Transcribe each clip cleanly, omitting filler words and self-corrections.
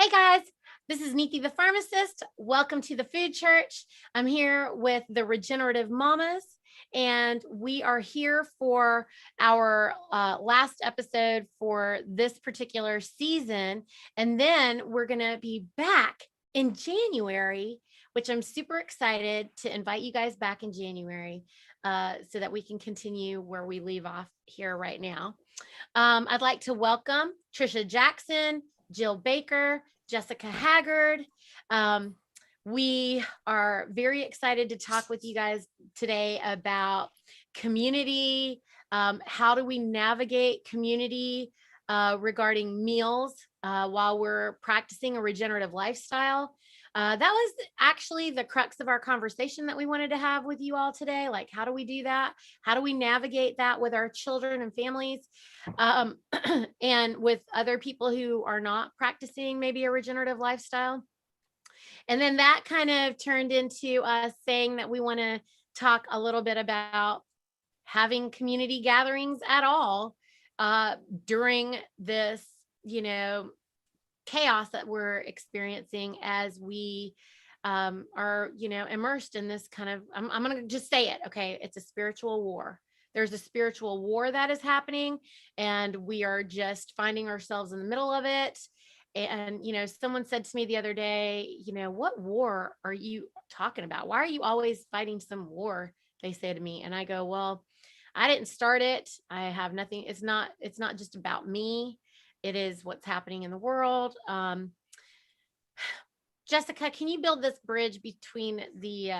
Hey guys, this is Neethi the pharmacist. Welcome to the Food Church. I'm here with the Regenerative Mammas, and we are here for our last episode for this particular season. And then we're going to be back in January, which I'm super excited to invite you guys back in January so that we can continue where we leave off here right now. I'd like to welcome Tricia Jackson, Jill Baker, Jessica Haggard. We are very excited to talk with you guys today about community. How do we navigate community regarding meals while we're practicing a regenerative lifestyle? That was actually the crux of our conversation that we wanted to have with you all today. Like, how do we do that? How do we navigate that with our children and families? And with other people who are not practicing maybe a regenerative lifestyle. And then that kind of turned into us saying that we want to talk a little bit about having community gatherings at all during this, chaos that we're experiencing as we are, immersed in this kind of, I'm going to just say it. Okay. It's a spiritual war. There's a spiritual war that is happening, and we are just finding ourselves in the middle of it. And, someone said to me the other day, what war are you talking about? Why are you always fighting some war? They say to me. And I go, well, I didn't start it. I have nothing. It's not just about me. It is what's happening in the world. Jessica, can you build this bridge between the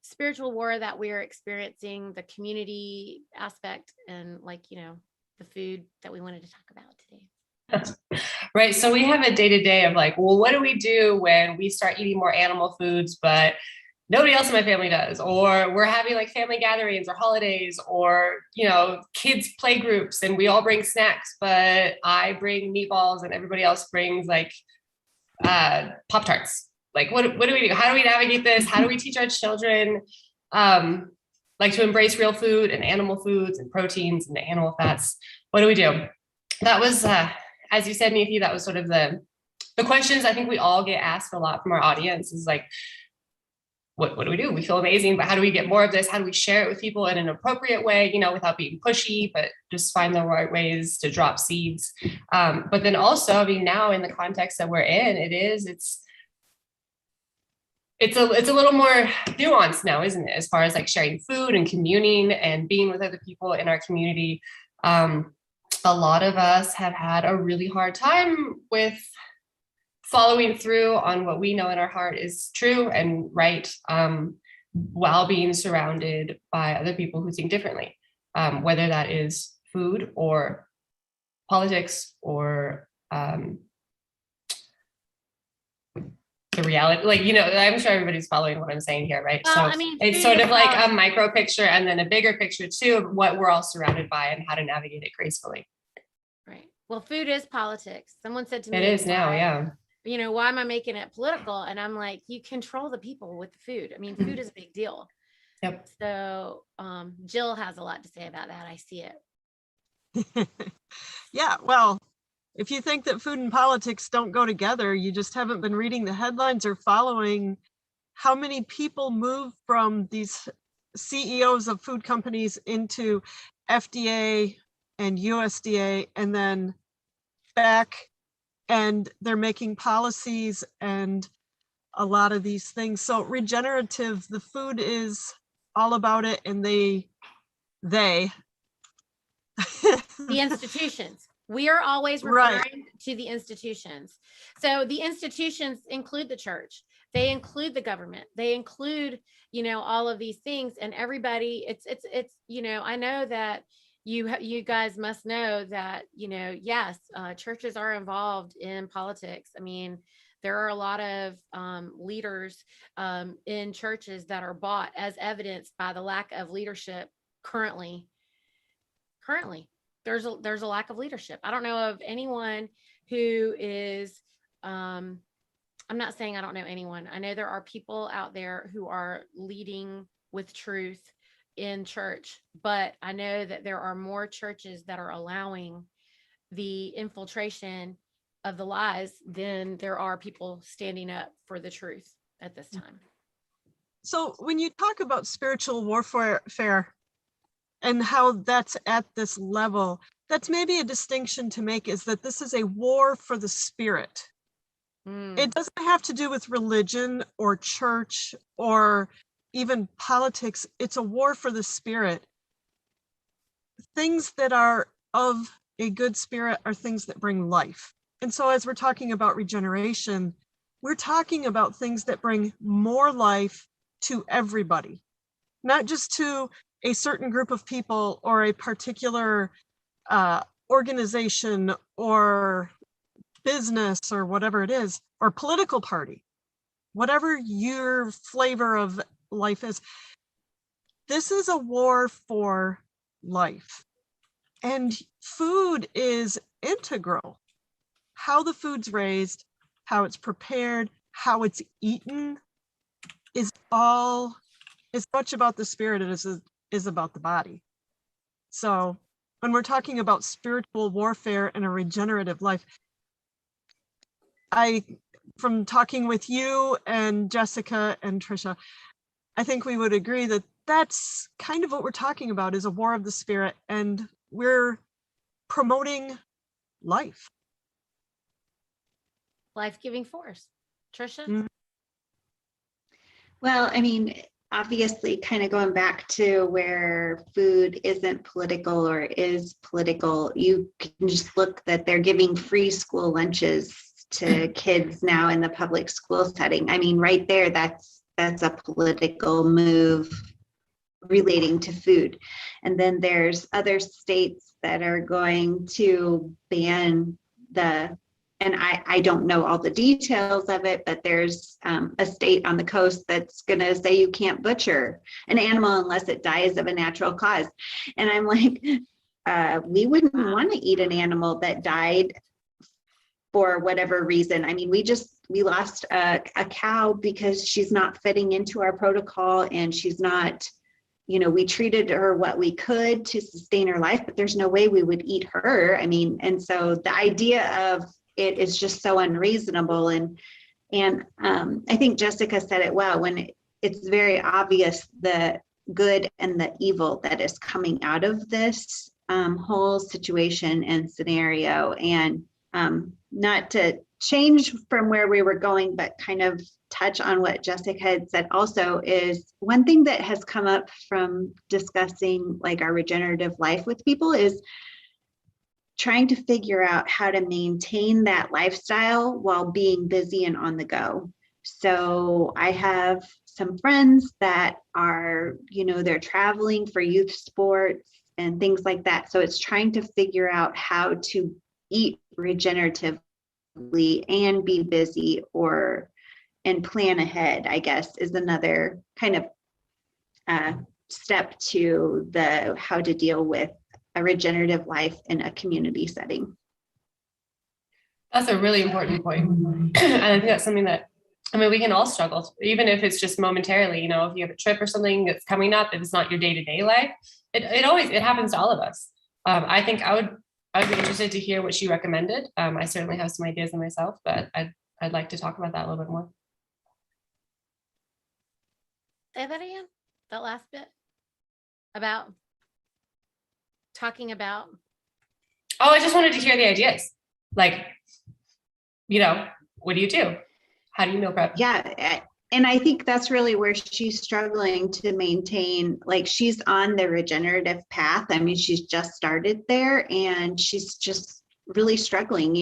spiritual war that we're experiencing, the community aspect, and the food that we wanted to talk about today? Right. So we have a day-to-day of what do we do when we start eating more animal foods, but nobody else in my family does, or we're having family gatherings or holidays, or, kids play groups and we all bring snacks, but I bring meatballs and everybody else brings Pop-Tarts. What do we do? How do we navigate this? How do we teach our children to embrace real food and animal foods and proteins and the animal fats? What do we do? That was, as you said, Neethi, that was sort of the questions I think we all get asked a lot from our audience is what do we do? We feel amazing, but how do we get more of this? How do we share it with people in an appropriate way, without being pushy, but just find the right ways to drop seeds. But then also, now in the context that we're in, it's a little more nuanced now, isn't it? As far as sharing food and communing and being with other people in our community. A lot of us have had a really hard time with following through on what we know in our heart is true and right, while being surrounded by other people who think differently, whether that is food or politics or the reality, I'm sure everybody's following what I'm saying here, right? Well, so it's sort of a micro picture and then a bigger picture too of what we're all surrounded by and how to navigate it gracefully. Right. Well, food is politics. Someone said to me, it is now, yeah. Why am I making it political? And I'm like, you control the people with the food. Food is a big deal. Yep. So Jill has a lot to say about that. I see it. Yeah, well, if you think that food and politics don't go together, you just haven't been reading the headlines or following how many people move from these CEOs of food companies into FDA and USDA and then back, and they're making policies and a lot of these things. So regenerative, the food is all about it, and they the institutions. We are always referring to the institutions. So the institutions include the church. They include the government. They include, all of these things, and everybody. It's I know that you guys must know that, yes, churches are involved in politics. There are a lot of leaders in churches that are bought, as evidenced by the lack of leadership currently. There's a lack of leadership. I don't know of anyone who is, I'm not saying I don't know anyone. I know there are people out there who are leading with truth in church, but I know that there are more churches that are allowing the infiltration of the lies than there are people standing up for the truth at this time. So when you talk about spiritual warfare and how that's at this level, that's maybe a distinction to make, is that this is a war for the spirit. It doesn't have to do with religion or church or even politics. It's a war for the spirit. Things that are of a good spirit are things that bring life. And so as we're talking about regeneration, we're talking about things that bring more life to everybody, not just to a certain group of people or a particular organization or business or whatever it is, or political party, whatever your flavor of life is. This is a war for life. And food is integral. How the food's raised, how it's prepared, how it's eaten is all as much about the spirit as it is about the body. So when we're talking about spiritual warfare and a regenerative life, from talking with you and Jessica and Tricia, I think we would agree that that's kind of what we're talking about, is a war of the spirit, and we're promoting life. Life-giving force. Tricia? Mm-hmm. Well, I mean, obviously kind of going back to where food isn't political or is political, you can just look that they're giving free school lunches to kids now in the public school setting. I mean, right there, that's a political move relating to food. And then there's other states that are going to ban and I don't know all the details of it, but there's a state on the coast that's going to say you can't butcher an animal unless it dies of a natural cause. And I'm like, we wouldn't want to eat an animal that died for whatever reason. I mean, we lost a cow because she's not fitting into our protocol, and she's not, we treated her what we could to sustain her life, but there's no way we would eat her. I mean, and so the idea of it is just so unreasonable. And I think Jessica said it well, when it's very obvious the good and the evil that is coming out of this whole situation and scenario. And not to change from where we were going, but kind of touch on what Jessica had said also, is one thing that has come up from discussing like our regenerative life with people is trying to figure out how to maintain that lifestyle while being busy and on the go. So I have some friends that are, they're traveling for youth sports and things like that. So it's trying to figure out how to eat regeneratively and be busy and plan ahead, I guess, is another kind of step to how to deal with a regenerative life in a community setting. That's a really important point. And I think that's something that, we can all struggle, even if it's just momentarily, if you have a trip or something that's coming up, if it's not your day-to-day life, it happens to all of us. I think I would be interested to hear what she recommended. I certainly have some ideas in myself, but I'd like to talk about that a little bit more. Say that again, that last bit about talking about. Oh, I just wanted to hear the ideas. Like, what do you do? How do you meal prep? Yeah. And I think that's really where she's struggling to maintain, like she's on the regenerative path. I mean, she's just started there and she's just really struggling,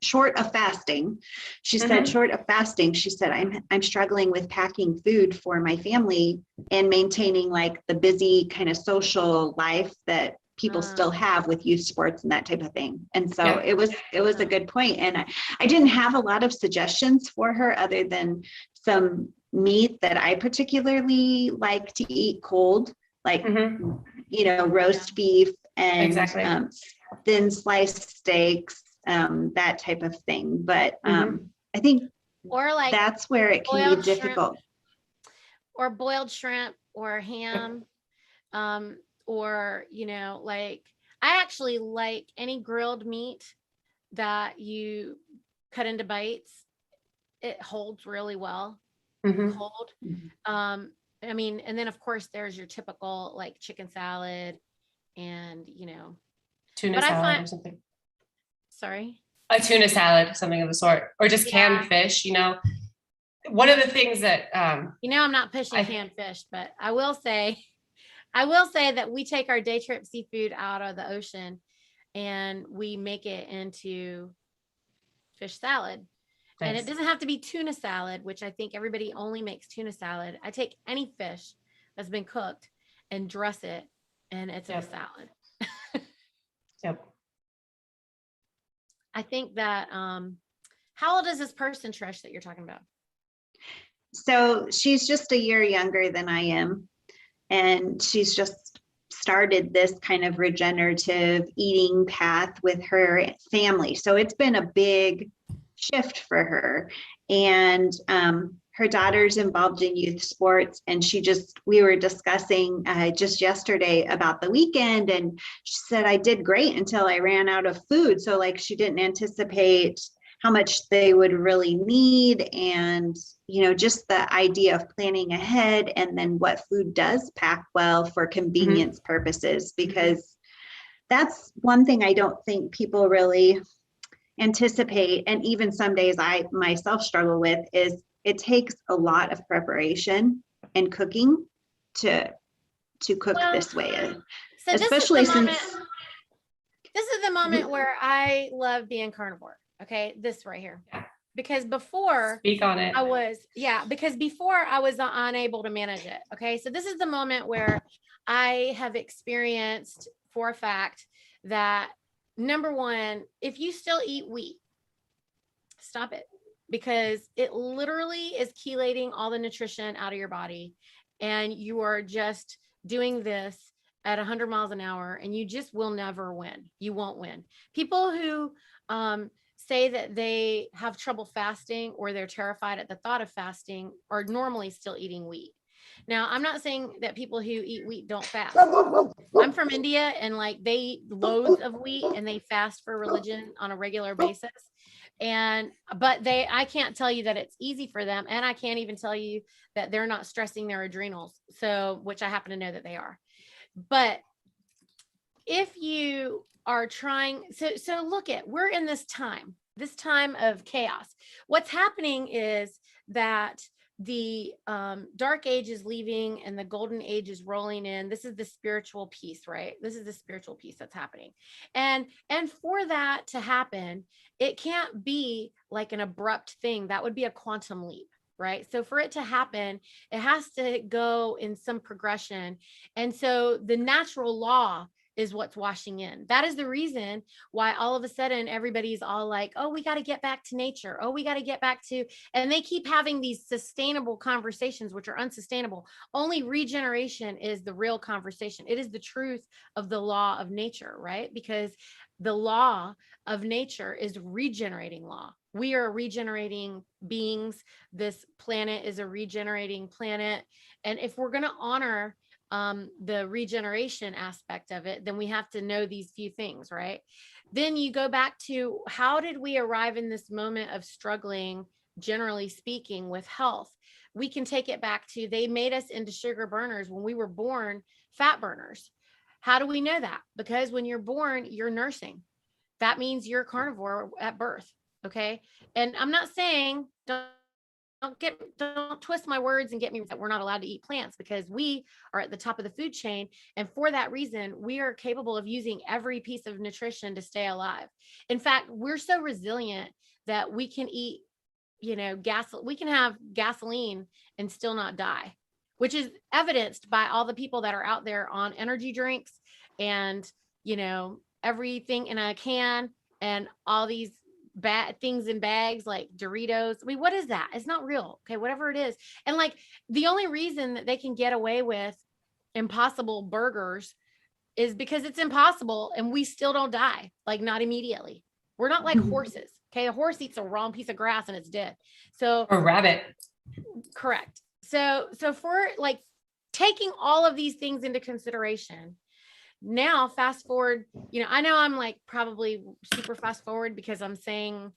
short of fasting. She said, short of fasting, she said, I'm struggling with packing food for my family and maintaining like the busy kind of social life that people still have with youth sports and that type of thing. And so it was a good point. And I didn't have a lot of suggestions for her other than some meat that I particularly like to eat cold, like, roast beef and thin sliced steaks, that type of thing. But I think or like that's where it can be difficult. Or boiled shrimp or ham. Or, like I actually like any grilled meat that you cut into bites, it holds really well Mhm. cold. I mean, and then of course there's your typical like chicken salad and, Tuna but I salad or find, something. sorry. A tuna salad, something of the sort, or just canned fish. One of the things that I'm not pushing canned fish, but I will say that we take our day trip seafood out of the ocean and we make it into fish salad. And it doesn't have to be tuna salad, which I think everybody only makes tuna salad. I take any fish that's been cooked and dress it, and it's a salad. Yep. I think that, how old is this person, Trish, that you're talking about? So she's just a year younger than I am. And she's just started this kind of regenerative eating path with her family. So it's been a big shift for her. And her daughter's involved in youth sports. And we were discussing just yesterday about the weekend. And she said, I did great until I ran out of food. So like she didn't anticipate how much they would really need. And, just the idea of planning ahead and then what food does pack well for convenience purposes, because that's one thing I don't think people really anticipate. And even some days I myself struggle with is it takes a lot of preparation and cooking to cook this way, so especially this is the moment where I love being carnivore. Okay. This right here. Because before speak on it, because before I was unable to manage it. Okay. So this is the moment where I have experienced for a fact that, number one, if you still eat wheat, stop it, because it literally is chelating all the nutrition out of your body. And you are just doing this at 100 miles an hour and you just will never win. You won't win. People who, say that they have trouble fasting or they're terrified at the thought of fasting are normally still eating wheat. Now, I'm not saying that people who eat wheat don't fast. I'm from India and like they eat loads of wheat and they fast for religion on a regular basis. But I can't tell you that it's easy for them. And I can't even tell you that they're not stressing their adrenals. So, which I happen to know that they are. But if you are trying, so we're in this time of chaos. What's happening is that the dark age is leaving and the golden age is rolling in. This is the spiritual piece, right? This is the spiritual piece that's happening. And for that to happen, it can't be like an abrupt thing. That would be a quantum leap. Right. So for it to happen, it has to go in some progression. And so the natural law is what's washing in. That is the reason why all of a sudden everybody's all like, oh, we got to get back to nature. Oh, we got to get back to, and they keep having these sustainable conversations, which are unsustainable. Only regeneration is the real conversation. It is the truth of the law of nature, right? Because the law of nature is regenerating law. We are regenerating beings. This planet is a regenerating planet. And if we're going to honor the regeneration aspect of it, then we have to know these few things, right? Then you go back to how did we arrive in this moment of struggling, generally speaking, with health? We can take it back to they made us into sugar burners when we were born, fat burners. How do we know that? Because when you're born, you're nursing. That means you're a carnivore at birth. Okay. And I'm not saying don't twist my words and get me that we're not allowed to eat plants, because we are at the top of the food chain. And for that reason, we are capable of using every piece of nutrition to stay alive. In fact, we're so resilient that we can eat, we can have gasoline and still not die, which is evidenced by all the people that are out there on energy drinks and, everything in a can and all these bad things in bags like Doritos. I mean, what is that? It's not real. Okay. Whatever it is. And like the only reason that they can get away with Impossible burgers is because it's impossible and we still don't die, like not immediately. We're not like horses. Okay. A horse eats a wrong piece of grass and it's dead. So or rabbit. Correct. So for like taking all of these things into consideration, now fast forward, I know I'm like probably super fast forward because I'm saying,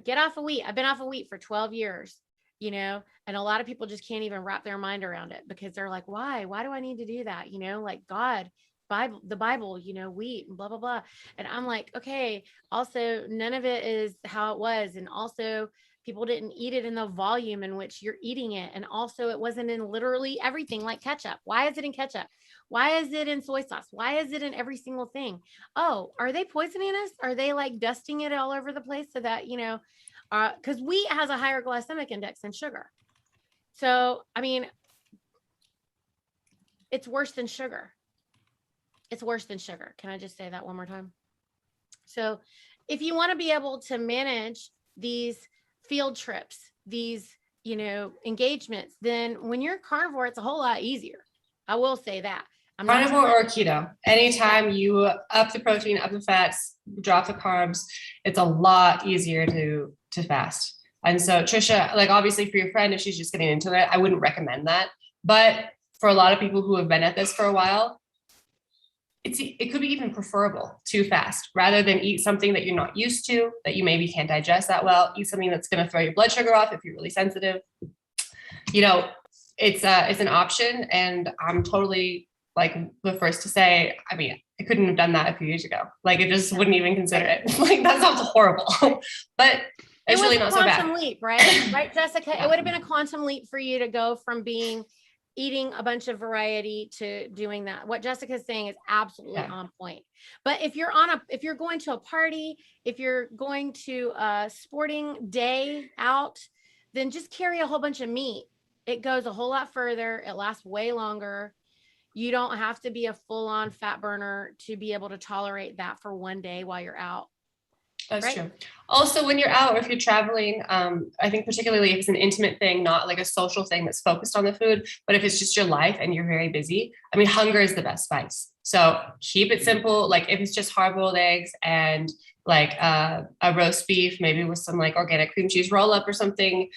get off of wheat. I've been off of wheat for 12 years, and a lot of people just can't even wrap their mind around it because they're like, why do I need to do that? Like God, the Bible, wheat and blah, blah, blah. And I'm like, okay, also none of it is how it was. And also people didn't eat it in the volume in which you're eating it. And also it wasn't in literally everything like ketchup. Why is it in ketchup? Why is it in soy sauce? Why is it in every single thing? Oh, are they poisoning us? Are they like dusting it all over the place so that, because wheat has a higher glycemic index than sugar. So, I mean, it's worse than sugar. It's worse than sugar. Can I just say that one more time? So if you want to be able to manage these field trips, these, engagements, then when you're carnivore, it's a whole lot easier. I will say that. Carnivore or keto, anytime you up the protein, up the fats, drop the carbs, it's a lot easier to fast. And so Tricia, like obviously for your friend, if she's just getting into it, I wouldn't recommend that. But for a lot of people who have been at this for a while, it could be even preferable to fast rather than eat something that you're not used to, that you maybe can't digest that well, eat something that's going to throw your blood sugar off if you're really sensitive. It's an option. And I'm totally like the first to say, I mean, I couldn't have done that a few years ago. Like, I just wouldn't even consider it. Like, that sounds horrible, but it's really not so bad. It was a quantum leap, right? Right, Jessica? Yeah. It would have been a quantum leap for you to go from eating a bunch of variety to doing that. What Jessica's saying is absolutely on point. But if you're going to a party, if you're going to a sporting day out, then just carry a whole bunch of meat. It goes a whole lot further. It lasts way longer. You don't have to be a full-on fat burner to be able to tolerate that for one day while you're out. That's true. Also, when you're out or if you're traveling, I think particularly if it's an intimate thing, not like a social thing that's focused on the food, but if it's just your life and you're very busy, I mean, hunger is the best spice. So keep it simple. Like if it's just hard-boiled eggs and like a roast beef, maybe with some like organic cream cheese roll up or something,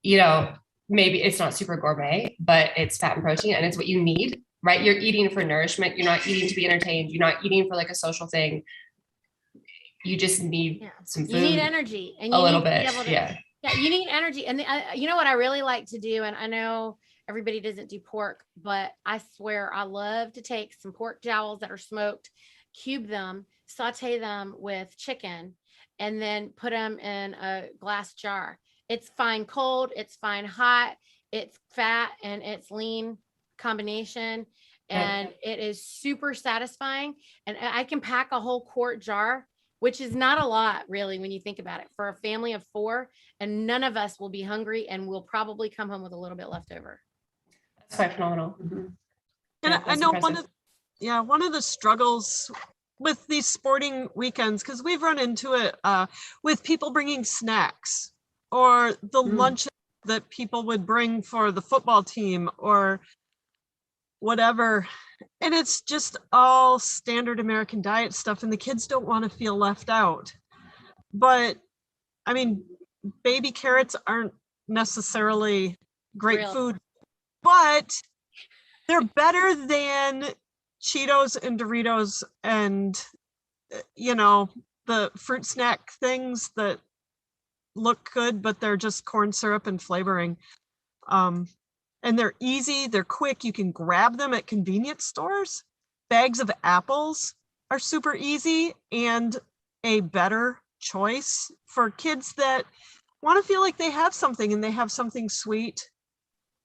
maybe it's not super gourmet, but it's fat and protein and it's what you need, right? You're eating for nourishment. You're not eating to be entertained. You're not eating for like a social thing. You just need some food. You need energy and a little bit. Yeah, you need energy. And you know what I really like to do, and I know everybody doesn't do pork, but I swear I love to take some pork jowls that are smoked, cube them, saute them with chicken, and then put them in a glass jar. It's fine cold, it's fine hot, it's fat and it's lean combination. And it is super satisfying. And I can pack a whole quart jar, which is not a lot really when you think about it, for a family of 4, and none of us will be hungry and we'll probably come home with a little bit left over. That's quite phenomenal. Mm-hmm. And I know one of the struggles with these sporting weekends, because we've run into it with people bringing snacks or the lunches that people would bring for the football team or whatever. And it's just all standard American diet stuff. And the kids don't want to feel left out. But I mean, baby carrots aren't necessarily great food, but they're better than Cheetos and Doritos and, the fruit snack things that look good, but they're just corn syrup and flavoring. And they're easy, they're quick. You can grab them at convenience stores. Bags of apples are super easy and a better choice for kids that want to feel like they have something and they have something sweet.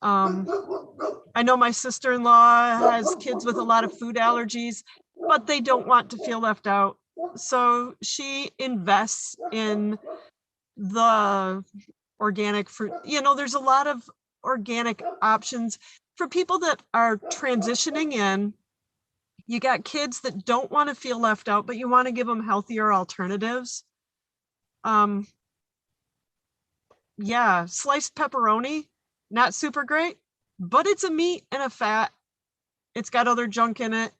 I know my sister-in-law has kids with a lot of food allergies, but they don't want to feel left out. So she invests in the organic fruit. There's a lot of organic options for people that are transitioning in. You got kids that don't want to feel left out, but you want to give them healthier alternatives. Sliced pepperoni, not super great, but it's a meat and a fat. It's got other junk in it,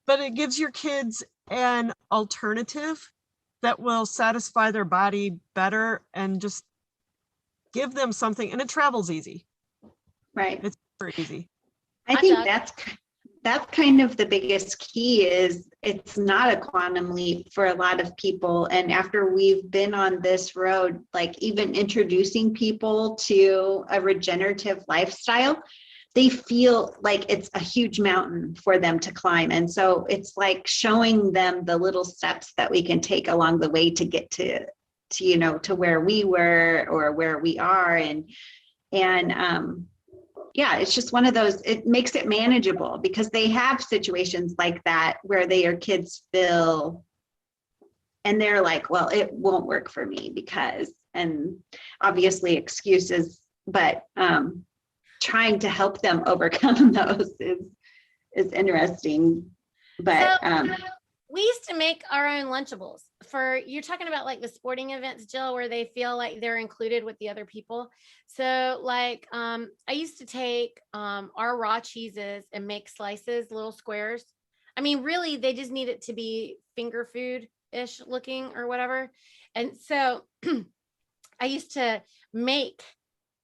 but it gives your kids an alternative that will satisfy their body better and just give them something, and it travels easy. Right. It's super easy. I think that's kind of the biggest key is it's not a quantum leap for a lot of people. And after we've been on this road, like even introducing people to a regenerative lifestyle, they feel like it's a huge mountain for them to climb. And so it's like showing them the little steps that we can take along the way to get to where we were or where we are. And yeah, it's just one of those, it makes it manageable because they have situations like that where their kids feel, and they're like, well, it won't work for me because, and obviously excuses, but trying to help them overcome those is interesting. But we used to make our own Lunchables for, you're talking about like the sporting events, Jill, where they feel like they're included with the other people. So like, I used to take our raw cheeses and make slices, little squares. I mean, really, they just need it to be finger food-ish looking or whatever. And so I used to make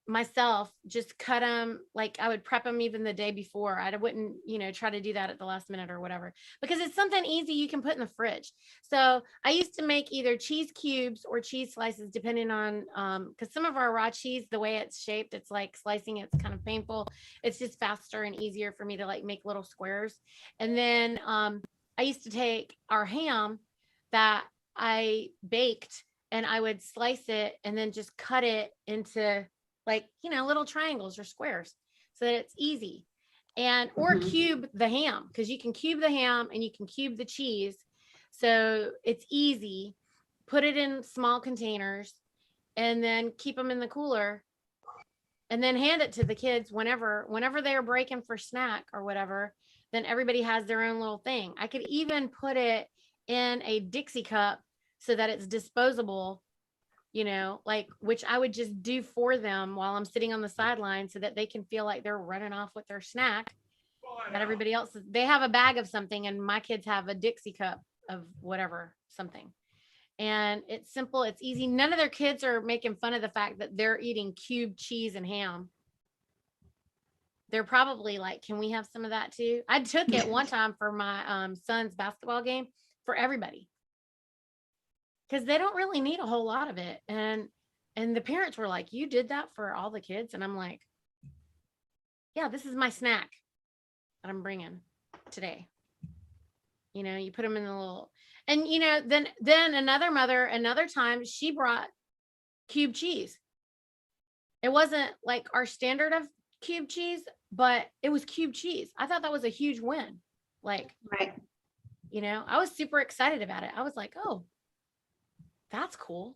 myself, just cut them, like I would prep them even the day before. I wouldn't, try to do that at the last minute or whatever, because it's something easy you can put in the fridge. So I used to make either cheese cubes or cheese slices, depending on, because some of our raw cheese, the way it's shaped, it's like slicing, it's kind of painful. It's just faster and easier for me to like make little squares. And then I used to take our ham that I baked and I would slice it and then just cut it into like, little triangles or squares so that it's easy. And, or cube the ham, because you can cube the ham and you can cube the cheese. So it's easy. Put it in small containers and then keep them in the cooler and then hand it to the kids whenever they're breaking for snack or whatever, then everybody has their own little thing. I could even put it in a Dixie cup so that it's disposable, like, which I would just do for them while I'm sitting on the sideline so that they can feel like they're running off with their snack. That everybody else, they have a bag of something and my kids have a Dixie cup of whatever, something. And it's simple, it's easy. None of their kids are making fun of the fact that they're eating cubed cheese and ham. They're probably like, can we have some of that too? I took it one time for my son's basketball game for everybody, because they don't really need a whole lot of it. And the parents were like, you did that for all the kids? And I'm like, yeah, this is my snack that I'm bringing today. You put them in the little, and then another mother, another time she brought cube cheese. It wasn't like our standard of cube cheese, but it was cube cheese. I thought that was a huge win. Like, right. I was super excited about it. I was like, oh, that's cool.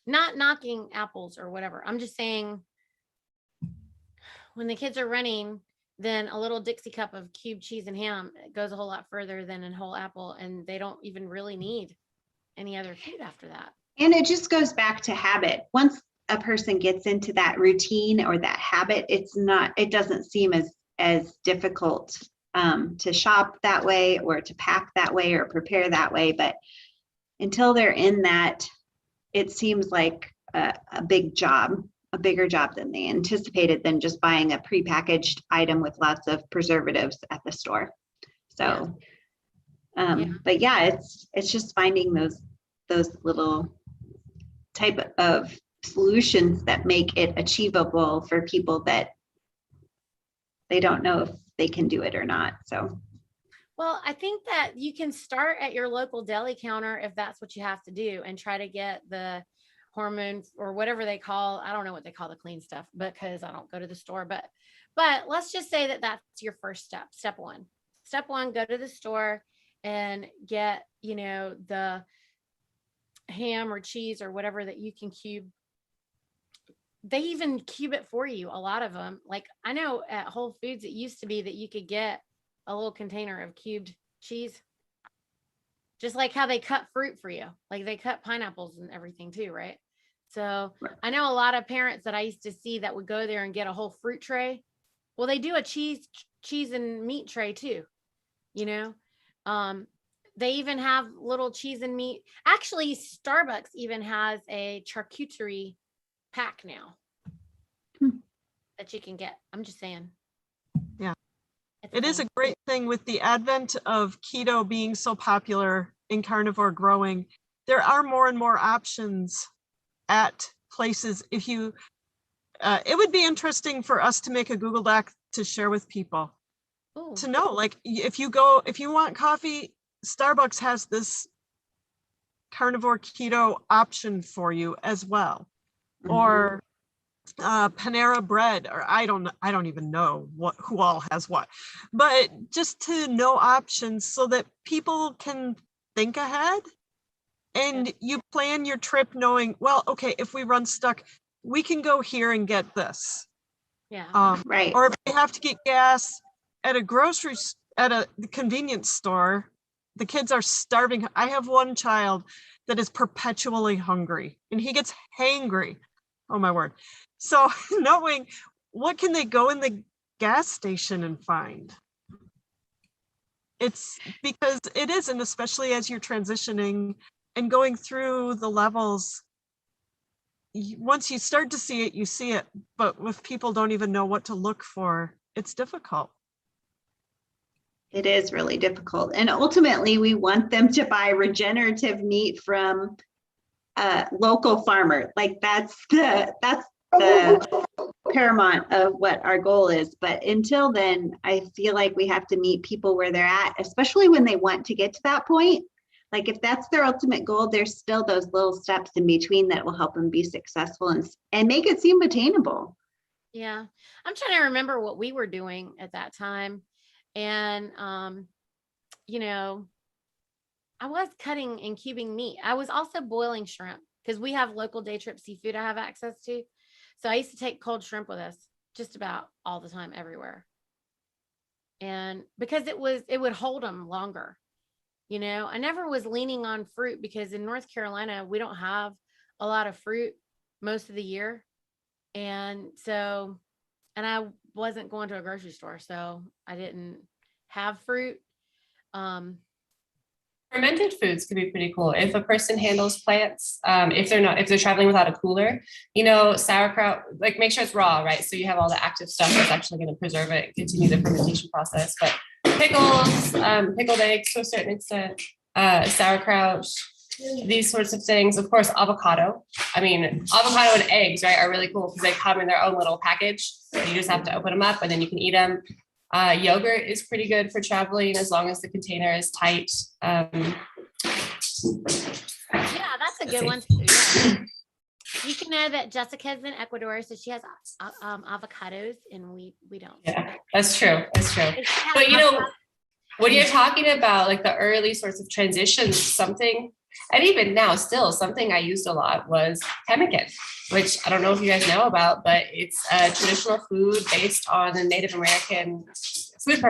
Not knocking apples or whatever. I'm just saying when the kids are running, then a little Dixie cup of cubed cheese and ham goes a whole lot further than a whole apple. And they don't even really need any other food after that. And it just goes back to habit. Once a person gets into that routine or that habit, it doesn't seem as difficult to shop that way or to pack that way or prepare that way. But until they're in that, it seems like a bigger job than they anticipated, than just buying a prepackaged item with lots of preservatives at the store. So, but yeah, it's just finding those little type of solutions that make it achievable for people that they don't know if they can do it or not. So. Well, I think that you can start at your local deli counter if that's what you have to do, and try to get the hormones or whatever they call, I don't know what they call the clean stuff because I don't go to the store, but let's just say that that's your first step. Step one, go to the store and get, the ham or cheese or whatever that you can cube. They even cube it for you. A lot of them, like I know at Whole Foods, it used to be that you could get a little container of cubed cheese, just like how they cut fruit for you. Like they cut pineapples and everything too, right? So I know a lot of parents that I used to see that would go there and get a whole fruit tray. Well, they do a cheese and meat tray too, they even have little cheese and meat. Actually, Starbucks even has a charcuterie pack now that you can get. I'm just saying. Yeah. It is a great thing with the advent of keto being so popular in carnivore growing. There are more and more options at places. If you, it would be interesting for us to make a Google Doc to share with people. Ooh. To know, like, if you want coffee, Starbucks has this carnivore keto option for you as well. Mhm. Or Panera Bread, or I don't even know who all has what, but just to know options so that people can think ahead, and you plan your trip knowing, well, okay, if we run stuck, we can go here and get this. Yeah. Right. Or if we have to get gas at a convenience store, the kids are starving. I have one child that is perpetually hungry, and he gets hangry. Oh my word. So knowing what can they go in the gas station and find? It's because it is, and especially as you're transitioning and going through the levels, once you start to see it, you see it. But if people don't even know what to look for, it's difficult. It is really difficult. And ultimately, we want them to buy regenerative meat from a local farmer. Like that's the paramount of what our goal is. But until then, I feel like we have to meet people where they're at, especially when they want to get to that point. Like if that's their ultimate goal, there's still those little steps in between that will help them be successful and make it seem attainable. Yeah. I'm trying to remember what we were doing at that time. And, you know, I was cutting and cubing meat. I was also boiling shrimp because we have local day trip seafood I have access to. So I used to take cold shrimp with us just about all the time, everywhere. And because it would hold them longer. You know, I never was leaning on fruit because in North Carolina, we don't have a lot of fruit most of the year. And so, and I wasn't going to a grocery store, so I didn't have fruit. Fermented foods could be pretty cool if a person handles plants. If they're traveling without a cooler, sauerkraut, like make sure it's raw, right? So you have all the active stuff that's actually going to preserve it and continue the fermentation process. But pickles, pickled eggs to a certain extent, sauerkraut, these sorts of things. Of course, avocado. I mean, avocado and eggs, right, are really cool because they come in their own little package. So you just have to open them up and then you can eat them. Yogurt is pretty good for traveling as long as the container is tight. Yeah, that's a good one too. Yeah. You can know that Jessica's in Ecuador, so she has avocados, and we don't. Yeah, that's true. That's true. But when you're talking about like the early sorts of transitions, something, and even now still something I used a lot was pemmican, which I don't know if you guys know about, but it's a traditional food based on the Native American food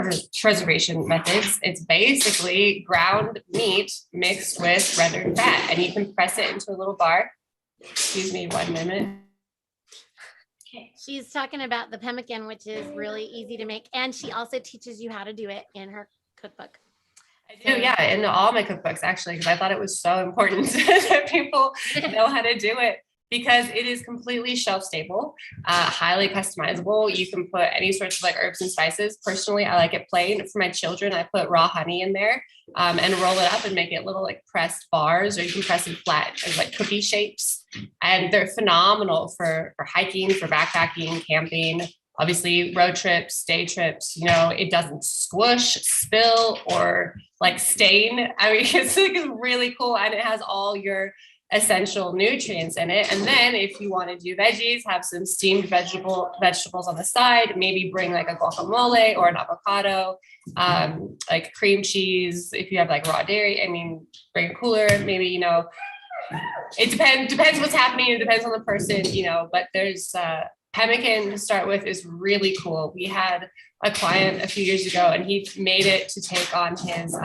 preservation methods. It's basically ground meat mixed with rendered fat, and you can press it into a little bar. Excuse me 1 minute. Okay. She's talking about the pemmican, which is really easy to make, and she also teaches you how to do it in her cookbook. I do, yeah, in all my cookbooks actually, because I thought it was so important that people know how to do it, because it is completely shelf stable, highly customizable. You can put any sorts of like herbs and spices. Personally, I like it plain. For my children, I put raw honey in there and roll it up and make it little like pressed bars, or you can press them flat as like cookie shapes. And they're phenomenal for hiking, for backpacking, camping. Obviously, road trips, day trips, it doesn't squish, spill, or like stain. I mean, it's really cool, and it has all your essential nutrients in it. And then if you want to do veggies, have some steamed vegetables on the side, maybe bring like a guacamole or an avocado, like cream cheese. If you have like raw dairy, I mean, bring a cooler, maybe, it depends what's happening. It depends on the person, but there's, pemmican to start with is really cool. We had a client a few years ago, and he made it to take on his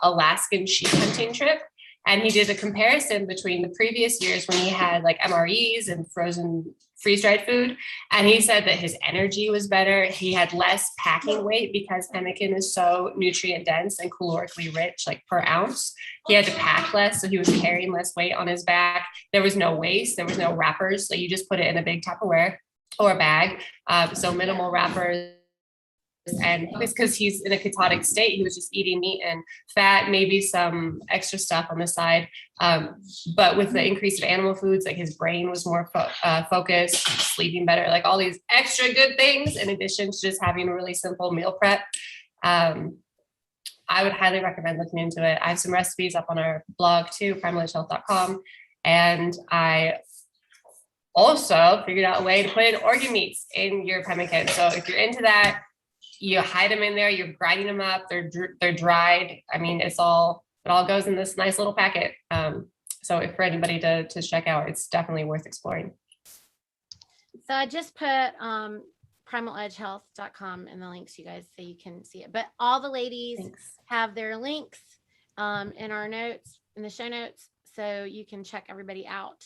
Alaskan sheep hunting trip. And he did a comparison between the previous years when he had like MREs and frozen freeze-dried food. And he said that his energy was better. He had less packing weight because pemmican is so nutrient dense and calorically rich, like per ounce. He had to pack less, so he was carrying less weight on his back. There was no waste. There was no wrappers. So you just put it in a big Tupperware or a bag. So minimal wrappers. and it's because he's in a ketotic state. He was just eating meat and fat, maybe some extra stuff on the side. But with the increase of animal foods, like his brain was more focused, sleeping better, like all these extra good things in addition to just having a really simple meal prep. I would highly recommend looking into it. I have some recipes up on our blog too, primalishhealth.com. And I also figured out a way to put in organ meats in your pemmican. So if you're into that, you hide them in there, you're grinding them up, they're dried. I mean, it all goes in this nice little packet. So if for anybody to check out, it's definitely worth exploring. So I just put primaledgehealth.com in the links, you guys, so you can see it. But all the ladies have their links in our notes, in the show notes, so you can check everybody out.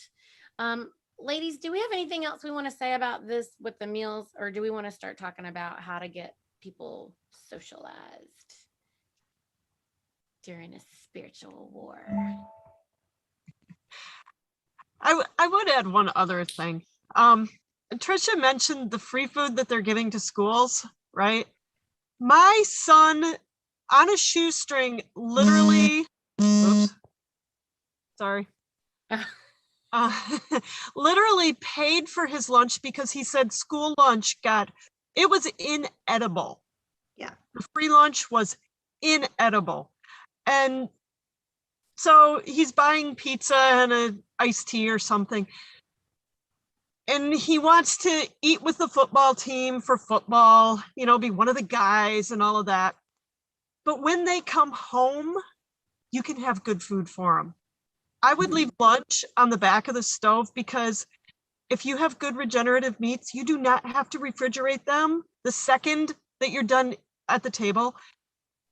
Ladies, do we have anything else we want to say about this with the meals, or do we want to start talking about how to get people socialized during a spiritual war? I would add one other thing. Tricia mentioned the free food that they're giving to schools, right? My son, on a shoestring, literally, literally paid for his lunch because he said school lunch it was inedible. Yeah. The free lunch was inedible. And so he's buying pizza and an iced tea or something. And he wants to eat with the football team for football, be one of the guys and all of that. But when they come home, you can have good food for them. I would leave lunch on the back of the stove, because if you have good regenerative meats, you do not have to refrigerate them the second that you're done at the table.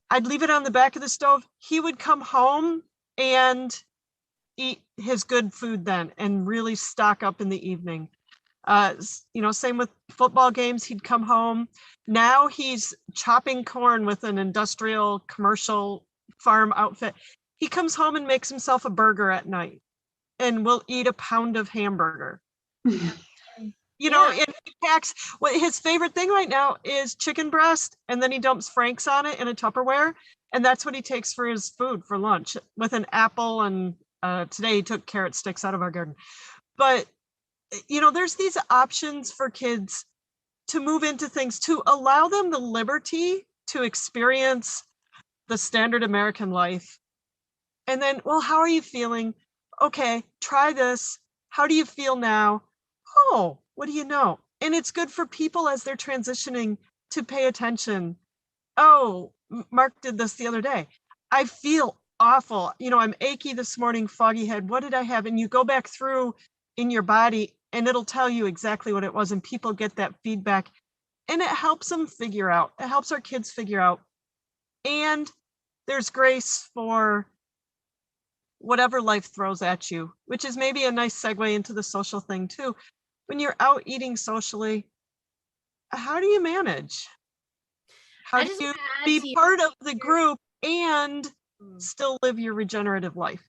I'd leave it on the back of the stove. He would come home and eat his good food then and really stock up in the evening. Same with football games. He'd come home. Now he's chopping corn with an industrial commercial farm outfit. He comes home and makes himself a burger at night and will eat a pound of hamburger. And he packs, his favorite thing right now is chicken breast, and then he dumps Frank's on it in a Tupperware, and that's what he takes for his food for lunch, with an apple, and today he took carrot sticks out of our garden. But there's these options for kids to move into things, to allow them the liberty to experience the standard American life. And then, well, how are you feeling? Okay, try this. How do you feel now? Oh, what do you know? And it's good for people as they're transitioning to pay attention. Oh, Mark did this the other day. I feel awful. I'm achy this morning, foggy head. What did I have? And you go back through in your body and it'll tell you exactly what it was. And people get that feedback, and it helps them figure out. It helps our kids figure out. And there's grace for whatever life throws at you, which is maybe a nice segue into the social thing too. When you're out eating socially, how do you manage? How do you be part of the group and still live your regenerative life?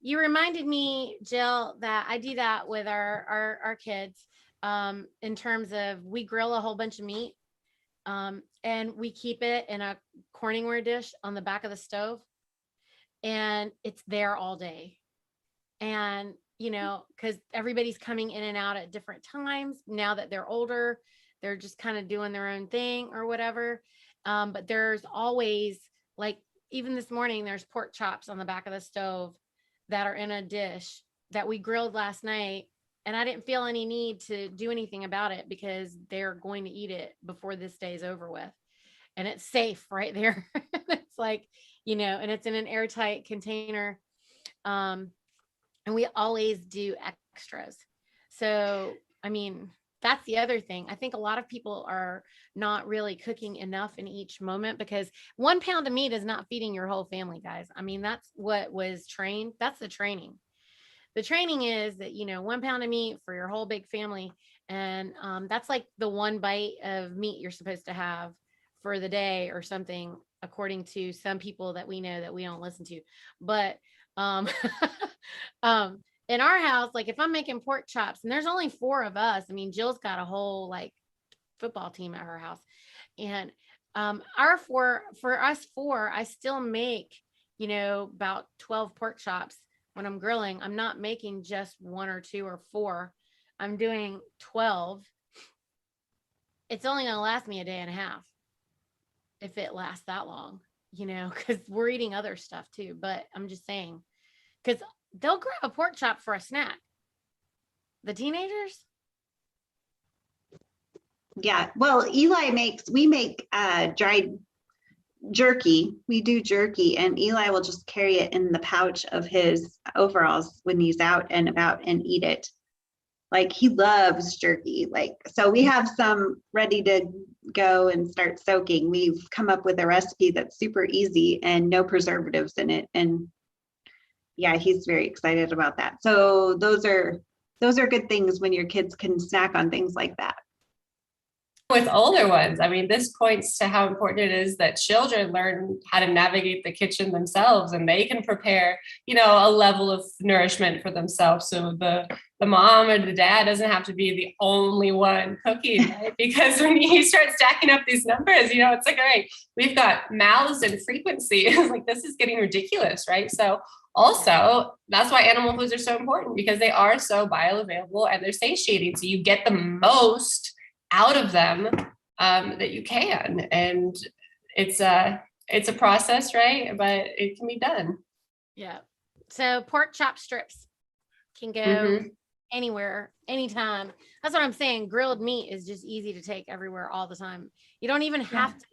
You reminded me, Jill, that I do that with our kids, in terms of, we grill a whole bunch of meat, and we keep it in a Corningware dish on the back of the stove, and it's there all day. And because everybody's coming in and out at different times. Now that they're older, they're just kind of doing their own thing or whatever. But there's always, like, even this morning, there's pork chops on the back of the stove that are in a dish that we grilled last night. And I didn't feel any need to do anything about it because they're going to eat it before this day is over with. And it's safe right there. It's like, and it's in an airtight container. And we always do extras. So, I mean, that's the other thing. I think a lot of people are not really cooking enough in each moment, because 1 pound of meat is not feeding your whole family, guys. I mean, that's what was trained. That's the training. The training is that, 1 pound of meat for your whole big family. And that's like the 1 bite of meat you're supposed to have for the day or something, according to some people that we know that we don't listen to. But in our house, like, if I'm making pork chops and there's only 4 of us, I mean, Jill's got a whole like football team at her house. And for us four, I still make, about 12 pork chops when I'm grilling. I'm not making just 1 or 2 or 4. I'm doing 12. It's only going to last me a day and a half if it lasts that long, because we're eating other stuff too. But I'm just saying, because they'll grab a pork chop for a snack. The teenagers. Yeah. Well, we make dried jerky. We do jerky, and Eli will just carry it in the pouch of his overalls when he's out and about and eat it. Like, he loves jerky. Like, so we have some ready to go and start soaking. We've come up with a recipe that's super easy and no preservatives in it. And yeah, he's very excited about that. So those are good things when your kids can snack on things like that. With older ones, I mean, this points to how important it is that children learn how to navigate the kitchen themselves, and they can prepare, a level of nourishment for themselves. So the mom or the dad doesn't have to be the only one cooking, right? Because when you start stacking up these numbers, it's like, all right, we've got mouths and frequency. It's like, this is getting ridiculous, right? So also, that's why animal foods are so important, because they are so bioavailable and they're satiating. So you get the most out of them that you can. And it's a process, right? But it can be done. Yeah. So pork chop strips can go anywhere, anytime. That's what I'm saying. Grilled meat is just easy to take everywhere all the time. You don't even have to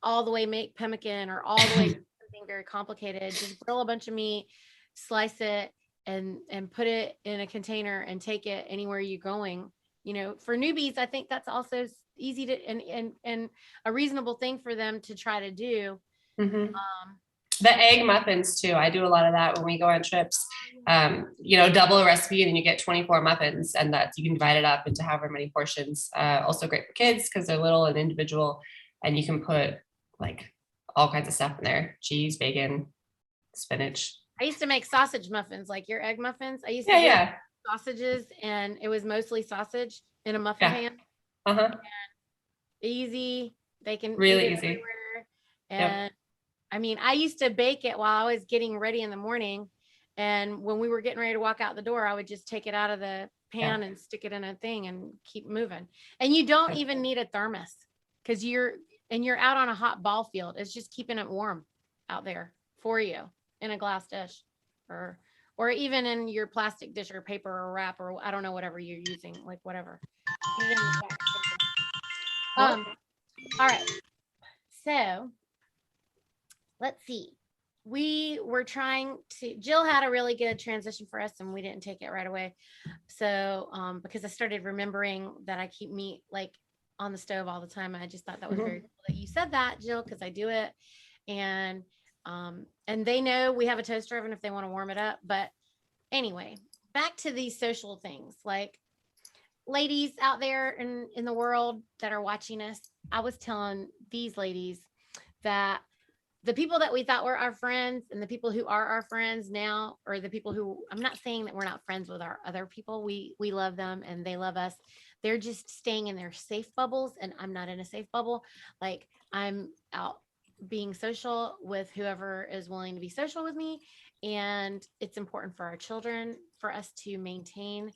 all the way make pemmican or all the way something very complicated. Just grill a bunch of meat, slice it, and put it in a container and take it anywhere you're going. For newbies, I think that's also easy to and a reasonable thing for them to try to do. The egg muffins too. I do a lot of that when we go on trips. Double a recipe and then you get 24 muffins, and that you can divide it up into however many portions. Also great for kids because they're little and individual, and you can put like all kinds of stuff in there: cheese, bacon, spinach. I used to make sausage muffins, like your egg muffins. I used to do sausages, and it was mostly sausage in a muffin pan. And easy. They can really easy everywhere. And I mean, I used to bake it while I was getting ready in the morning, and when we were getting ready to walk out the door, I would just take it out of the pan and stick it in a thing and keep moving. And you don't even need a thermos, because you're out on a hot ball field. It's just keeping it warm out there for you in a glass dish, or even in your plastic dish or paper or wrap, or I don't know, whatever you're using, like whatever. All right. So let's see. We were trying to, Jill had a really good transition for us, and we didn't take it right away. So, because I started remembering that I keep meat like on the stove all the time. I just thought that was very cool that you said that, Jill, because I do it. And they know we have a toaster oven if they want to warm it up. But anyway, back to these social things, like ladies out there in the world that are watching us. I was telling these ladies that the people that we thought were our friends and the people who are our friends now, or the people who, I'm not saying that we're not friends with our other people. We love them and they love us. They're just staying in their safe bubbles, and I'm not in a safe bubble. Like, I'm out being social with whoever is willing to be social with me. And it's important for our children, for us to maintain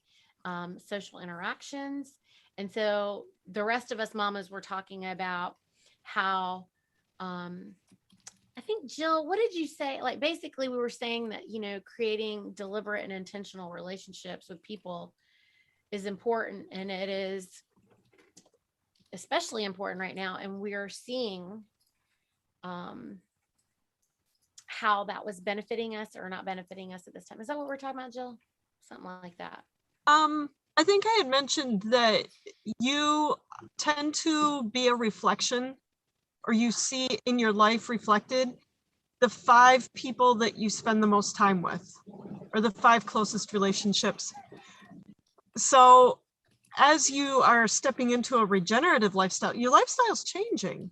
social interactions. And so the rest of us mamas were talking about how, I think, Jill, what did you say? Like, basically we were saying that, creating deliberate and intentional relationships with people is important. And it is especially important right now. And we are seeing how that was benefiting us or not benefiting us at this time. Is that what we're talking about, Jill? Something like that. I think I had mentioned that you tend to be a reflection, or you see in your life reflected the 5 people that you spend the most time with, or the 5 closest relationships. So as you are stepping into a regenerative lifestyle, your lifestyle is changing.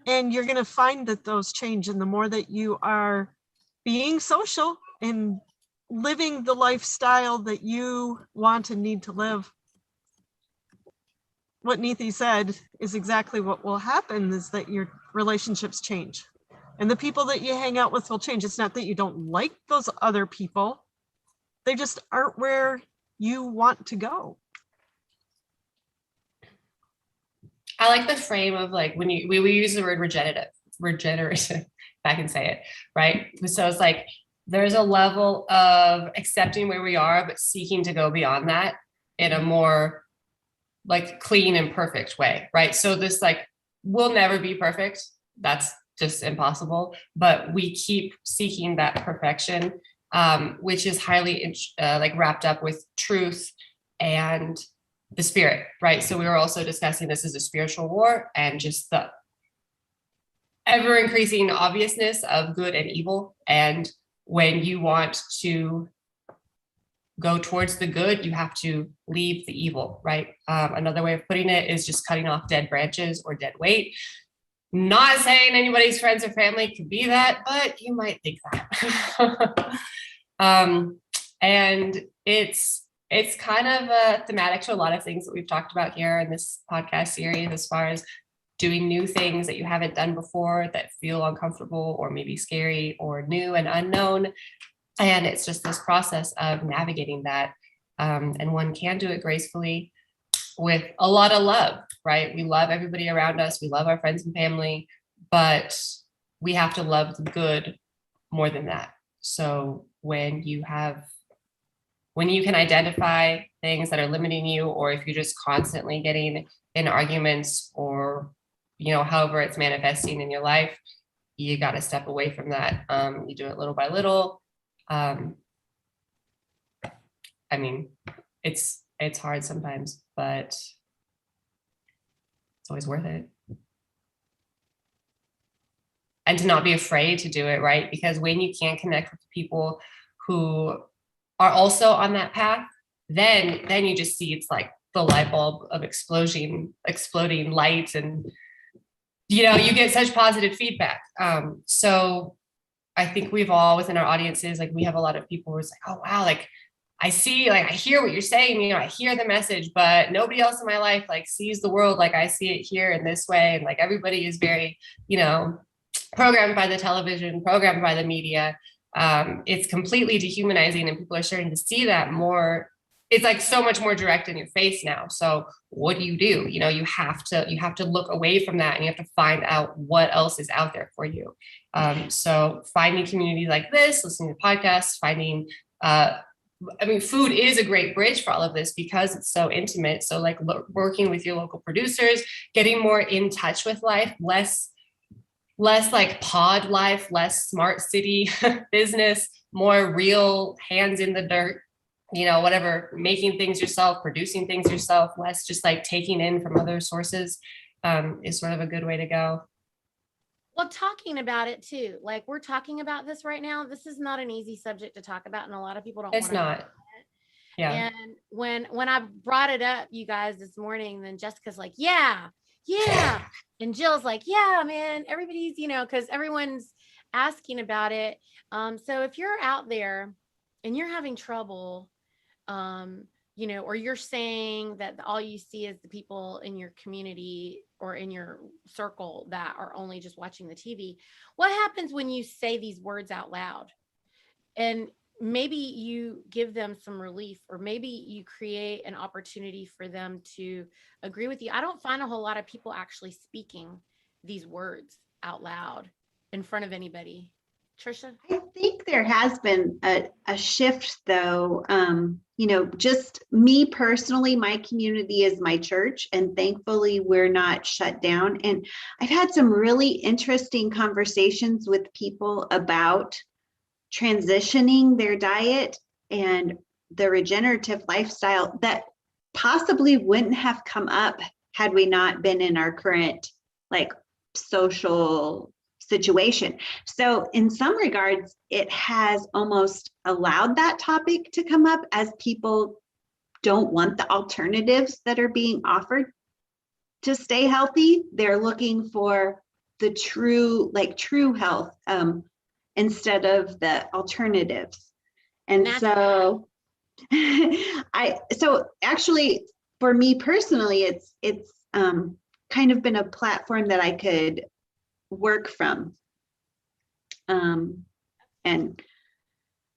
And you're going to find that those change. And the more that you are being social and living the lifestyle that you want and need to live, what Neethi said is exactly what will happen, is that your relationships change. And the people that you hang out with will change. It's not that you don't like those other people. They just aren't where you want to go. I like the frame of like when we use the word regenerative, if I can say it, right? So it's like there's a level of accepting where we are, but seeking to go beyond that in a more like clean and perfect way, right? So this like we'll never be perfect. That's just impossible, but we keep seeking that perfection, which is highly like wrapped up with truth and the spirit, right? So we were also discussing this as a spiritual war and just the ever increasing obviousness of good and evil. And when you want to go towards the good, you have to leave the evil, right? Another way of putting it is just cutting off dead branches or dead weight. Not saying anybody's friends or family could be that, but you might think that. And it's kind of thematic to a lot of things that we've talked about here in this podcast series, as far as doing new things that you haven't done before that feel uncomfortable or maybe scary or new and unknown. And it's just this process of navigating that. And one can do it gracefully with a lot of love, right? We love everybody around us. We love our friends and family, but we have to love the good more than that. So when you can identify things that are limiting you, or if you're just constantly getting in arguments or, however it's manifesting in your life, you got to step away from that. You do it little by little. I mean, it's hard sometimes, but it's always worth it. And to not be afraid to do it, right? Because when you can't connect with people who are also on that path, then you just see it's like the light bulb of exploding light, and you get such positive feedback. So I think we've all within our audiences, like we have a lot of people who's like, oh wow, like I see, like I hear what you're saying, I hear the message, but nobody else in my life like sees the world like I see it here in this way. And like everybody is very, programmed by the television, programmed by the media. It's completely dehumanizing, and people are starting to see that more. It's like so much more direct in your face now. So what do? You have to look away from that, and you have to find out what else is out there for you. So finding community like this, listening to podcasts, finding, food is a great bridge for all of this because it's so intimate. So like working with your local producers, getting more in touch with life, less like pod life, less smart city business, more real hands in the dirt, whatever, making things yourself, producing things yourself, less just like taking in from other sources, is sort of a good way to go. Well, talking about it too, like we're talking about this right now. This is not an easy subject to talk about, and a lot of people don't want to talk about it. Yeah. And when I brought it up, you guys, this morning, then Jessica's like, yeah. And Jill's like, yeah, man, everybody's, because everyone's asking about it. So if you're out there and you're having trouble, or you're saying that all you see is the people in your community or in your circle that are only just watching the TV, what happens when you say these words out loud? And maybe you give them some relief, or maybe you create an opportunity for them to agree with you. I don't find a whole lot of people actually speaking these words out loud in front of anybody. Tricia? I think there has been a shift though. Just me personally, my community is my church, and thankfully we're not shut down. And I've had some really interesting conversations with people about transitioning their diet and the regenerative lifestyle that possibly wouldn't have come up had we not been in our current like social situation. So in some regards, it has almost allowed that topic to come up, as people don't want the alternatives that are being offered to stay healthy. They're looking for the true health, instead of the alternatives. And so actually for me personally, it's kind of been a platform that I could work from. And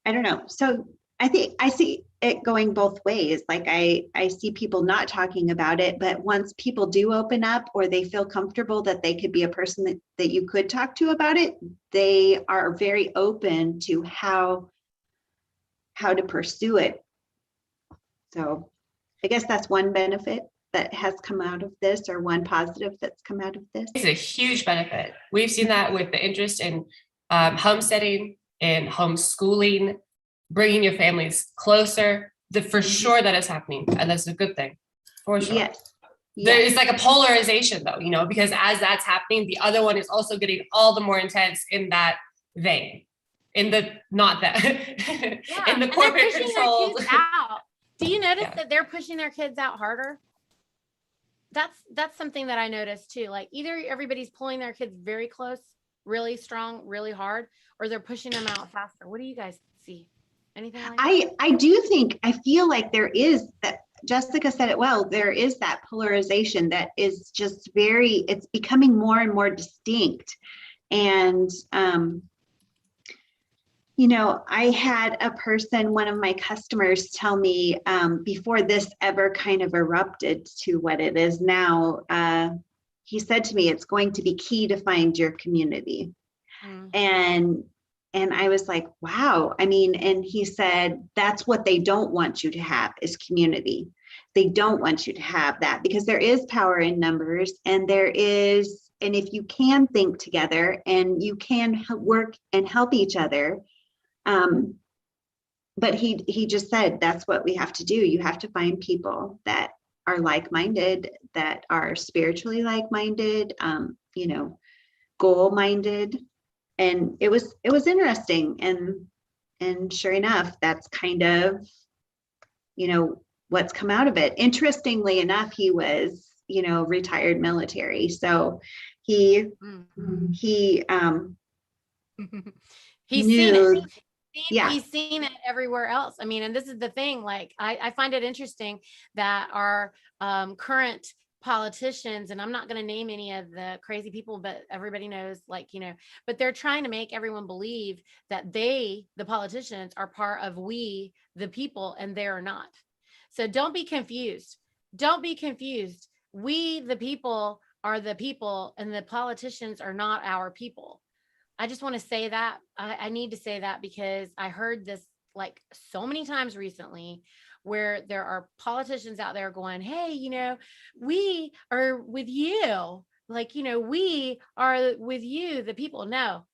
I don't know. So I think I see it going both ways. Like I see people not talking about it, but once people do open up or they feel comfortable that they could be a person that you could talk to about it, they are very open to how to pursue it. So I guess that's one benefit that has come out of this, or one positive that's come out of this. It's a huge benefit. We've seen that with the interest in homesteading and homeschooling, bringing your families closer. For sure that is happening, and that's a good thing, for sure. Yes. There is like a polarization though, you know, because as that's happening, the other one is also getting all the more intense in that vein, in the not that, Yeah. in the corporate control. Do you notice that they're pushing their kids out harder? That's something that I noticed too. Like either everybody's pulling their kids very close, really strong, really hard, or they're pushing them out faster. What do you guys see? Anything like that? I do think, I feel like there is that, Jessica said it well, there is that polarization that is just it's becoming more and more distinct. And, you know, I had a person, one of my customers, tell me before this ever kind of erupted to what it is now, he said to me, it's going to be key to find your community. And I was like, wow. I mean, and he said, that's what they don't want you to have, is community. They don't want you to have that, because there is power in numbers, and and if you can think together and you can work and help each other. But he just said, that's what we have to do. You have to find people that are like-minded, that are spiritually like-minded, you know, goal-minded. And it was interesting. And sure enough, that's kind of, you know, what's come out of it. Interestingly enough, he was, you know, retired military. So he's seen it. He's seen it everywhere else. I mean, and this is the thing, like, I find it interesting that our current politicians, and I'm not going to name any of the crazy people, but everybody knows, like, you know, but they're trying to make everyone believe that the politicians, are part of we, the people, and they're not. So don't be confused. Don't be confused. We, the people, are the people, and the politicians are not our people. I just want to say that. I need to say that, because I heard this like so many times recently, where there are politicians out there going, hey, you know, we are with you. Like, you know, we are with you, the people. No,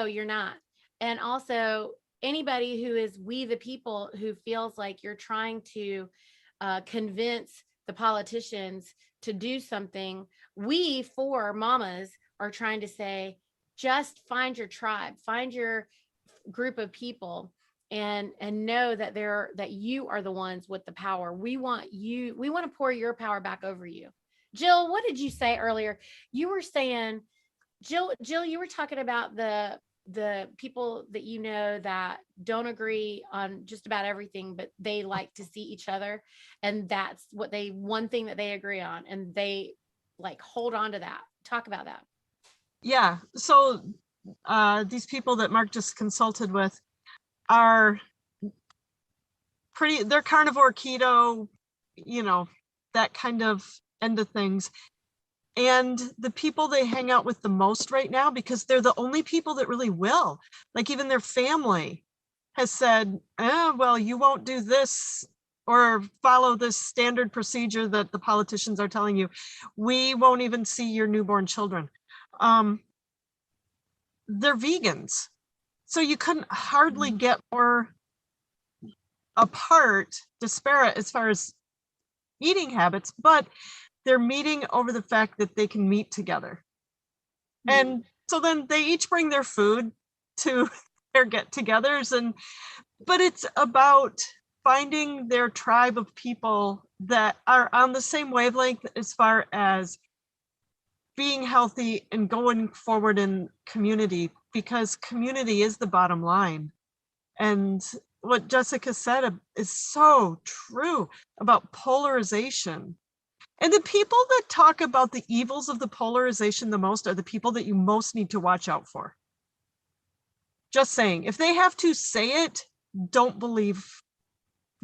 you're not. And also, anybody who is we, the people, who feels like you're trying to convince the politicians to do something, we, for mamas, are trying to say, just find your tribe, find your group of people, and know that that you are the ones with the power. We want to pour your power back over you. Jill, what did you say earlier? You were saying, Jill, you were talking about the people that you know that don't agree on just about everything, but they like to see each other, and that's one thing that they agree on, and they like hold on to that. Talk about that. Yeah, so these people that Mark just consulted with are they're carnivore, keto, you know, that kind of end of things. And the people they hang out with the most right now, because they're the only people that really will, like even their family has said, well, you won't do this or follow this standard procedure that the politicians are telling you. We won't even see your newborn children. They're vegans. So you couldn't hardly get more apart, disparate as far as eating habits, but they're meeting over the fact that they can meet together. And so then they each bring their food to their get-togethers, but it's about finding their tribe of people that are on the same wavelength as far as being healthy and going forward in community, because community is the bottom line. And what Jessica said is so true about polarization. And the people that talk about the evils of the polarization the most are the people that you most need to watch out for. Just saying, if they have to say it, don't believe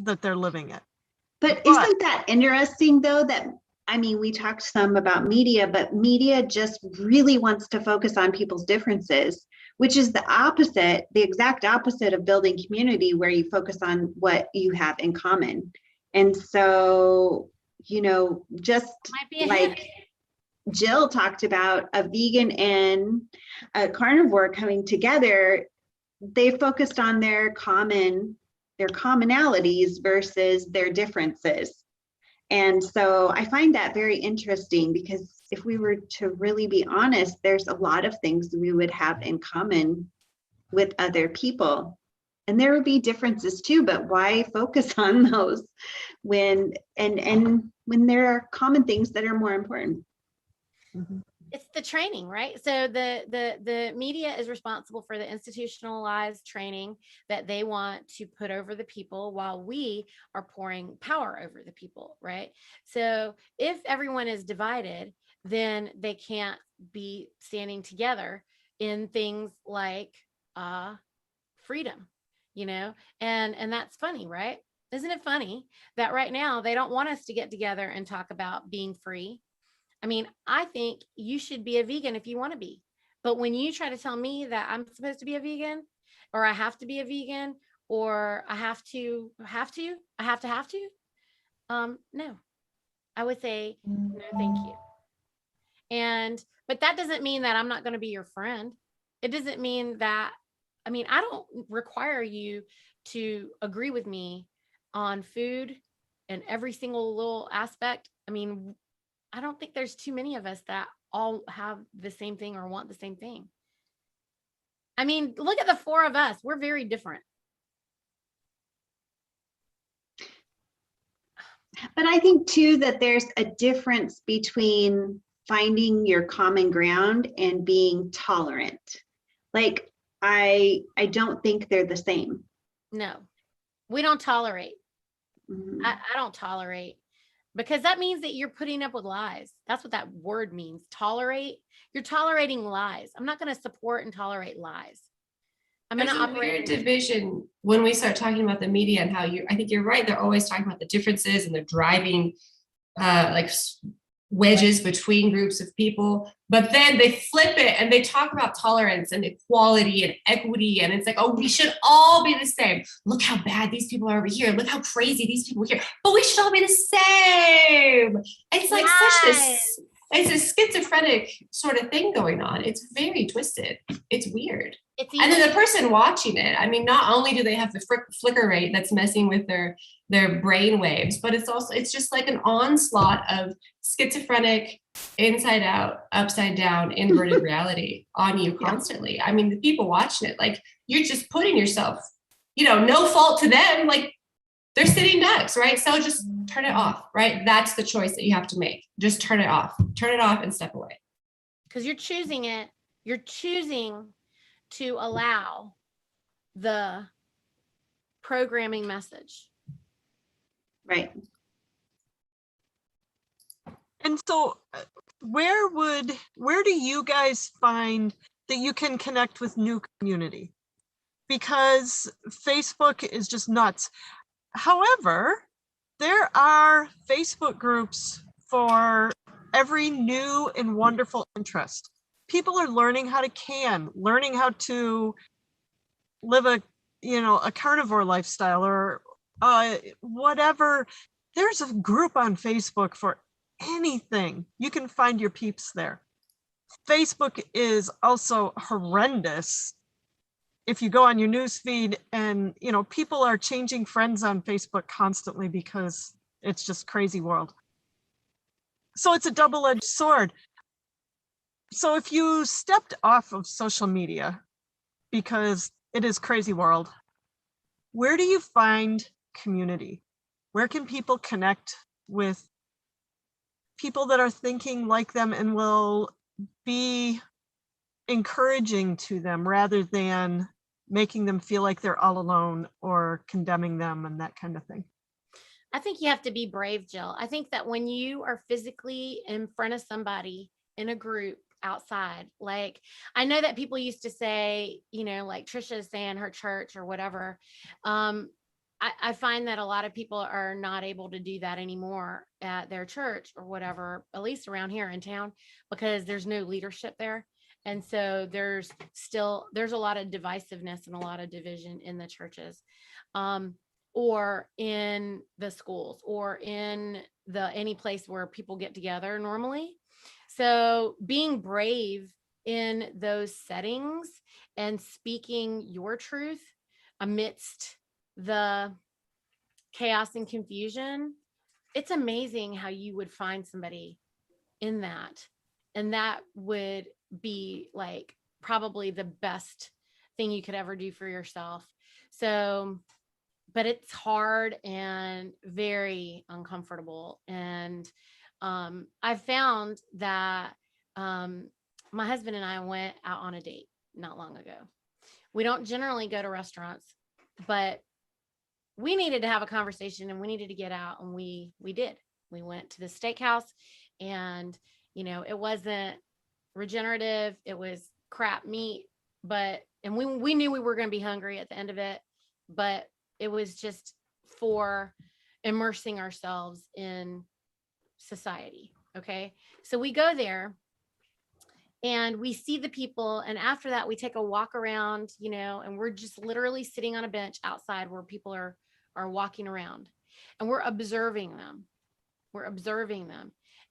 that they're living it. But isn't that interesting though, that, I mean, we talked some about media, but media just really wants to focus on people's differences, which is the opposite, the exact opposite of building community, where you focus on what you have in common. And so, you know, just like Jill talked about a vegan and a carnivore coming together, they focused on their commonalities versus their differences. And so I find that very interesting, because if we were to really be honest, there's a lot of things we would have in common with other people. And there would be differences too, but why focus on those when when there are common things that are more important? Mm-hmm. It's the training, right? So the media is responsible for the institutionalized training that they want to put over the people, while we are pouring power over the people, right? So if everyone is divided, then they can't be standing together in things like freedom, you know, and that's funny, right? Isn't it funny that right now they don't want us to get together and talk about being free? I mean, I think you should be a vegan if you want to be. But when you try to tell me that I'm supposed to be a vegan, or I have to be a vegan, or I have to, no, I would say, no, thank you. But that doesn't mean that I'm not going to be your friend. It doesn't mean that, I mean, I don't require you to agree with me on food and every single little aspect. I mean, I don't think there's too many of us that all have the same thing or want the same thing. I mean, look at the four of us. We're very different. But I think too that there's a difference between finding your common ground and being tolerant. Like, I don't think they're the same. No, we don't tolerate. Mm-hmm. I don't tolerate, because that means that you're putting up with lies. That's what that word means. Tolerate. You're tolerating lies. I'm not going to support and tolerate lies. There's a weird division when we start talking about the media and how I think you're right. They're always talking about the differences, and they're driving like wedges between groups of people, but then they flip it and they talk about tolerance and equality and equity. And it's like, oh, we should all be the same. Look how bad these people are over here. Look how crazy these people are here, but we should all be the same. It's like it's a schizophrenic sort of thing going on. It's very twisted. It's weird. And then the person watching it, I mean, not only do they have the flicker rate that's messing with their brain waves, but it's just like an onslaught of schizophrenic, inside out, upside down, inverted reality on you constantly. I mean, the people watching it, like, you're just putting yourself, you know, no fault to them, like, they're sitting ducks, right? So just turn it off, right? That's the choice that you have to make. Just turn it off and step away. Because you're choosing it. You're choosing to allow the programming message. Right. And so where do you guys find that you can connect with new community? Because Facebook is just nuts. However, there are Facebook groups for every new and wonderful interest. People are learning how to can, learning how to live a carnivore lifestyle, or whatever. There's a group on Facebook for anything. You can find your peeps there. Facebook is also horrendous. If you go on your news feed, and people are changing friends on Facebook constantly because it's just crazy world. So it's a double-edged sword. So if you stepped off of social media, because it is crazy world, where do you find community? Where can people connect with people that are thinking like them and will be encouraging to them rather than making them feel like they're all alone or condemning them and that kind of thing. I think you have to be brave, Jill. I think that when you are physically in front of somebody in a group outside, like I know that people used to say, you know, like Tricia is saying her church or whatever. I find that a lot of people are not able to do that anymore at their church or whatever, at least around here in town, because there's no leadership there. And so there's a lot of divisiveness and a lot of division in the churches, or in the schools, or in any place where people get together normally. So being brave in those settings and speaking your truth amidst the chaos and confusion, it's amazing how you would find somebody in that. And that would be like probably the best thing you could ever do for yourself. So, but it's hard and very uncomfortable. And I found that my husband and I went out on a date not long ago. We don't generally go to restaurants, but we needed to have a conversation and we needed to get out, and we did. We went to the steakhouse, and you know, it wasn't regenerative, it was crap meat, and we knew we were going to be hungry at the end of it, but it was just for immersing ourselves in society. Okay. So we go there and we see the people, and after that we take a walk around, you know, and we're just literally sitting on a bench outside where people are walking around, and we're observing them.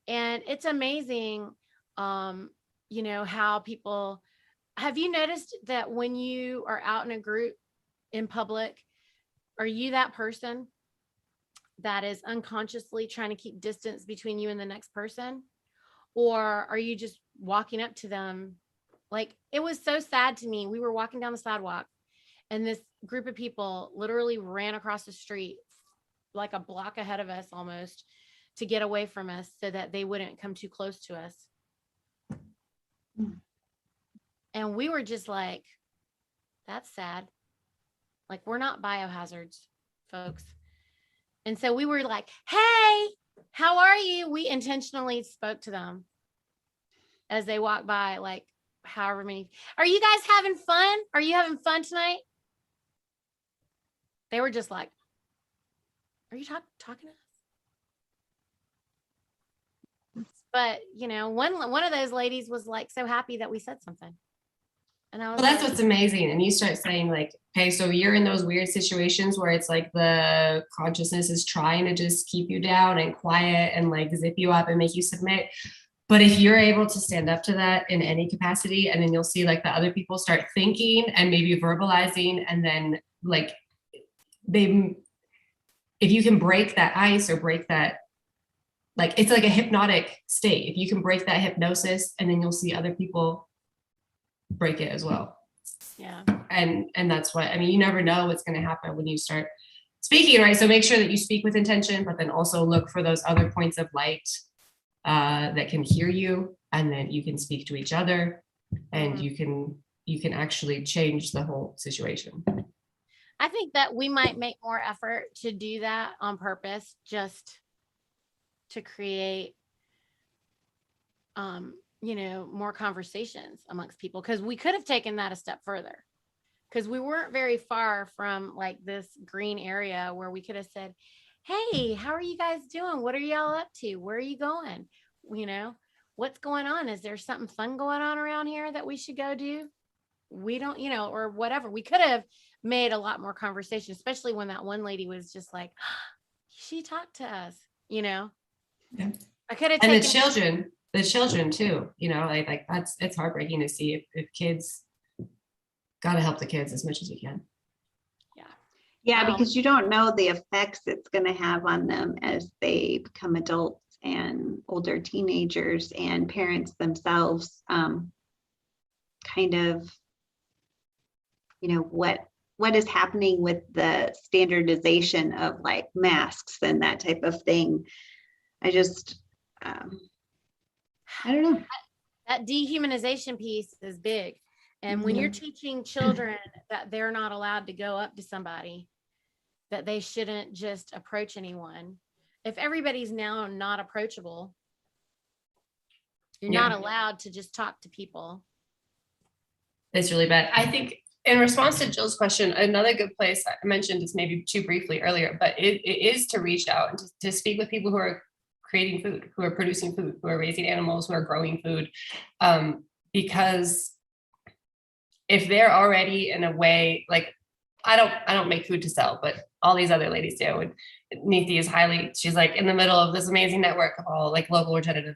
And it's amazing, you know, how people, have you noticed that when you are out in a group in public, are you that person that is unconsciously trying to keep distance between you and the next person? Or are you just walking up to them? Like, it was so sad to me. We were walking down the sidewalk, and this group of people literally ran across the street like a block ahead of us almost to get away from us so that they wouldn't come too close to us. And we were just like, that's sad. Like, we're not biohazards, folks. And so we were like, hey, how are you? We intentionally spoke to them as they walked by, like however many. Are you guys having fun? Are you having fun tonight? They were just like, are you talking to us? But, you know, one of those ladies was like so happy that we said something. And I was Well, that's what's amazing. And you start saying like, okay, so you're in those weird situations where it's like the consciousness is trying to just keep you down and quiet and like zip you up and make you submit. But if you're able to stand up to that in any capacity, and then you'll see like the other people start thinking and maybe verbalizing, and then like if you can break that ice or break that, like it's like a hypnotic state. If you can break that hypnosis, and then you'll see other people break it as well. Yeah. And that's what, I mean, you never know what's going to happen when you start speaking, right? So make sure that you speak with intention, but then also look for those other points of light that can hear you, and then you can speak to each other, and you can actually change the whole situation. I think that we might make more effort to do that on purpose, just to create, you know, more conversations amongst people, because we could have taken that a step further, because we weren't very far from like this green area where we could have said, hey, how are you guys doing? What are y'all up to? Where are you going? You know, what's going on? Is there something fun going on around here that we should go do? We don't, you know, or whatever. We could have made a lot more conversation, especially when that one lady was just like, she talked to us, you know. Yeah. I could have taken the children too, you know, like it's heartbreaking to see if kids, gotta help the kids as much as we can. Yeah, because you don't know the effects it's going to have on them as they become adults and older teenagers and parents themselves. Kind of, you know, what is happening with the standardization of like masks and that type of thing. I just, I don't know. That dehumanization piece is big. And when you're teaching children that they're not allowed to go up to somebody, that they shouldn't just approach anyone. If everybody's now not approachable, you're not allowed to just talk to people. It's really bad. I think in response to Jill's question, another good place I mentioned is maybe too briefly earlier, but it is to reach out and to speak with people who are creating food, who are producing food, who are raising animals, who are growing food. Because if they're already in a way, like I don't make food to sell, but all these other ladies do. And Neethi is she's like in the middle of this amazing network of all like local regenerative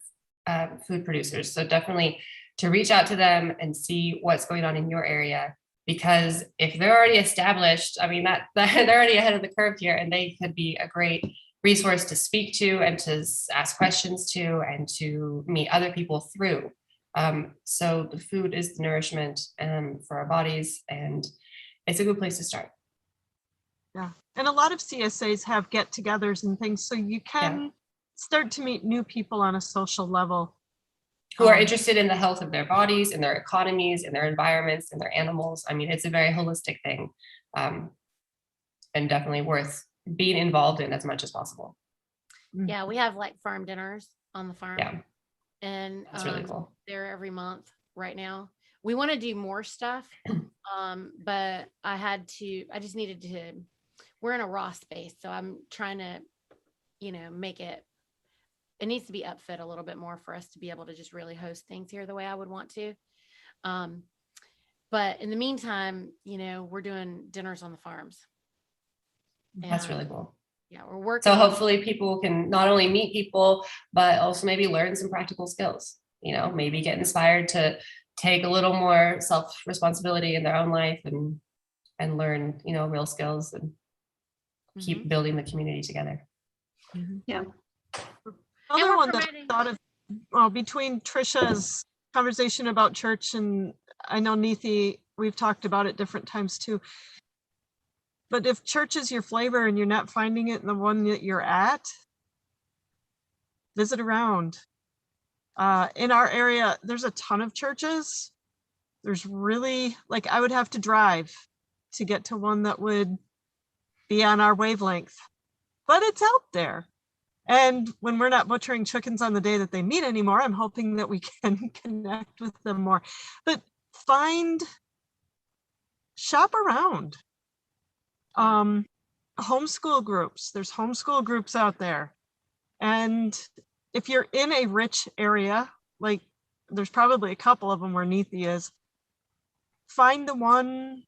food producers. So definitely to reach out to them and see what's going on in your area, because if they're already established, I mean, that they're already ahead of the curve here, and they could be a great resource to speak to and to ask questions to and to meet other people through. So the food is the nourishment for our bodies, and it's a good place to start. Yeah. And a lot of CSAs have get-togethers and things, so you can start to meet new people on a social level. Who are interested in the health of their bodies, in their economies, in their environments, in their animals. I mean, it's a very holistic thing, and definitely worth being involved in as much as possible. Yeah, we have like farm dinners on the farm. Yeah. And that's really cool. They're every month right now. We want to do more stuff, but I just needed to, we're in a raw space, so I'm trying to, make it needs to be upfit a little bit more for us to be able to just really host things here the way I would want to. But in the meantime, we're doing dinners on the farms. That's really cool. Yeah, we're working. So hopefully people can not only meet people, but also maybe learn some practical skills, maybe get inspired to take a little more self-responsibility in their own life and learn, real skills and keep building the community together. Yeah. Another one that I thought of, between Tricia's conversation about church, and I know Neethi, we've talked about it different times too. But if church is your flavor and you're not finding it in the one that you're at, visit around. In our area, there's a ton of churches. There's really, I would have to drive to get to one that would be on our wavelength, but it's out there. And when we're not butchering chickens on the day that they meet anymore, I'm hoping that we can connect with them more. But shop around. Homeschool groups. There's homeschool groups out there. And if you're in a rich area, there's probably a couple of them where Neethi is, find the one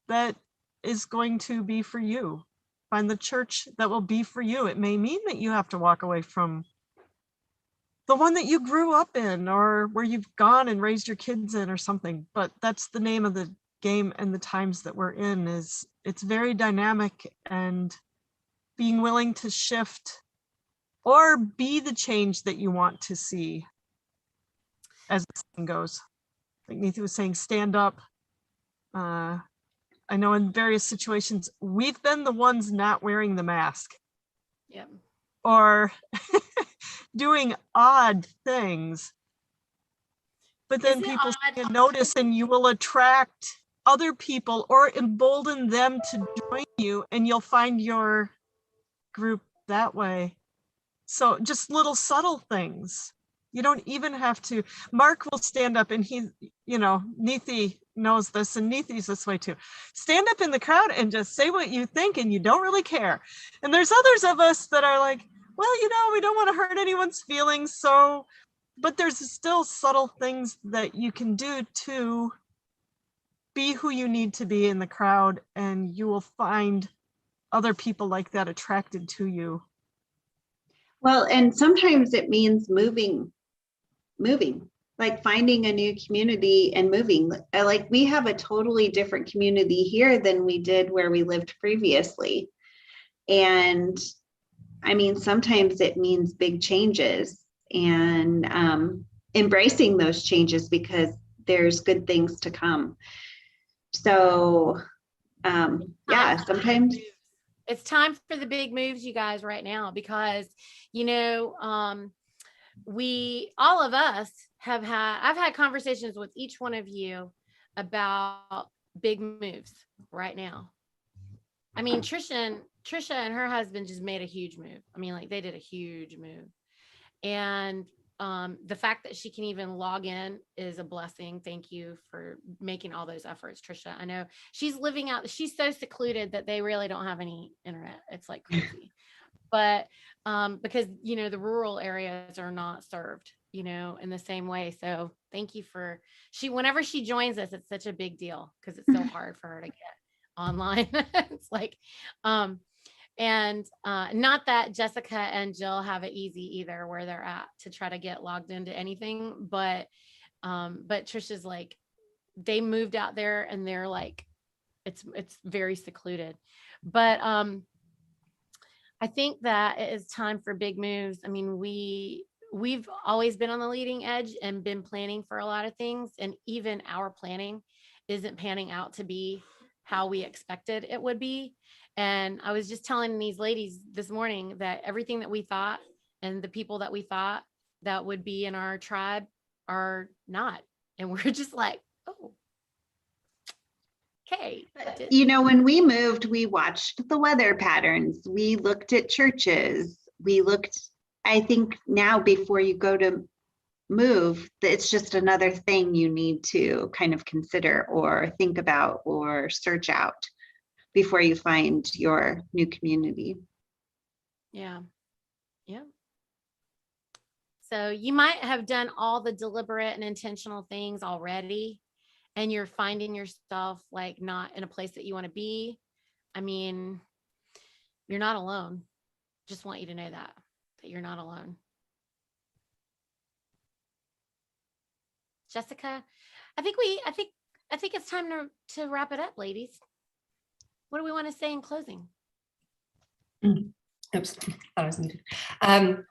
that is going to be for you. Find the church that will be for you. It may mean that you have to walk away from the one that you grew up in or where you've gone and raised your kids in or something, but that's the name of the game and the times that we're in. It's very dynamic, and being willing to shift or be the change that you want to see as the thing goes. Like Neethi was saying, stand up. I know in various situations, we've been the ones not wearing the mask. Yeah. Or doing odd things. But then people can notice, and you will attract other people or embolden them to join you, and you'll find your group that way. So just little subtle things. You don't even have to. Mark will stand up, and Neethi knows this, and Neethi's this way too. Stand up in the crowd and just say what you think, and you don't really care. And there's others of us that are like, well, we don't want to hurt anyone's feelings. So, but there's still subtle things that you can do to be who you need to be in the crowd, and you will find other people like that attracted to you. Well, and sometimes it means moving, like finding a new community and moving. Like we have a totally different community here than we did where we lived previously. And I mean, sometimes it means big changes, and embracing those changes because there's good things to come. So sometimes it's time for the big moves, you guys, right now, because I've had conversations with each one of you about big moves right now. I mean, Tricia and her husband just made a huge move. I mean, like they did a huge move. And the fact that she can even log in is a blessing. Thank you for making all those efforts, Tricia. I know she's living out, she's so secluded that they really don't have any internet. It's like crazy. But because, you know, the rural areas are not served, you know, in the same way. So thank you for, whenever she joins us, it's such a big deal because it's so hard for her to get online. It's like, and not that Jessica and Jill have it easy either where they're at to try to get logged into anything, but Tricia's like, they moved out there and they're like, it's very secluded. But I think that it is time for big moves. I mean, we've always been on the leading edge and been planning for a lot of things, and even our planning isn't panning out to be how we expected it would be. And I was just telling these ladies this morning that everything that we thought and the people that we thought that would be in our tribe are not. And we're just like, oh, okay. You know, when we moved, we watched the weather patterns. We looked at churches. I think now before you go to move, it's just another thing you need to kind of consider or think about or search out before you find your new community. Yeah. Yeah. So you might have done all the deliberate and intentional things already, and you're finding yourself like not in a place that you want to be. I mean, you're not alone. Just want you to know that you're not alone. Jessica, I think it's time to wrap it up, ladies. What do we want to say in closing? Oops, thought I was muted. I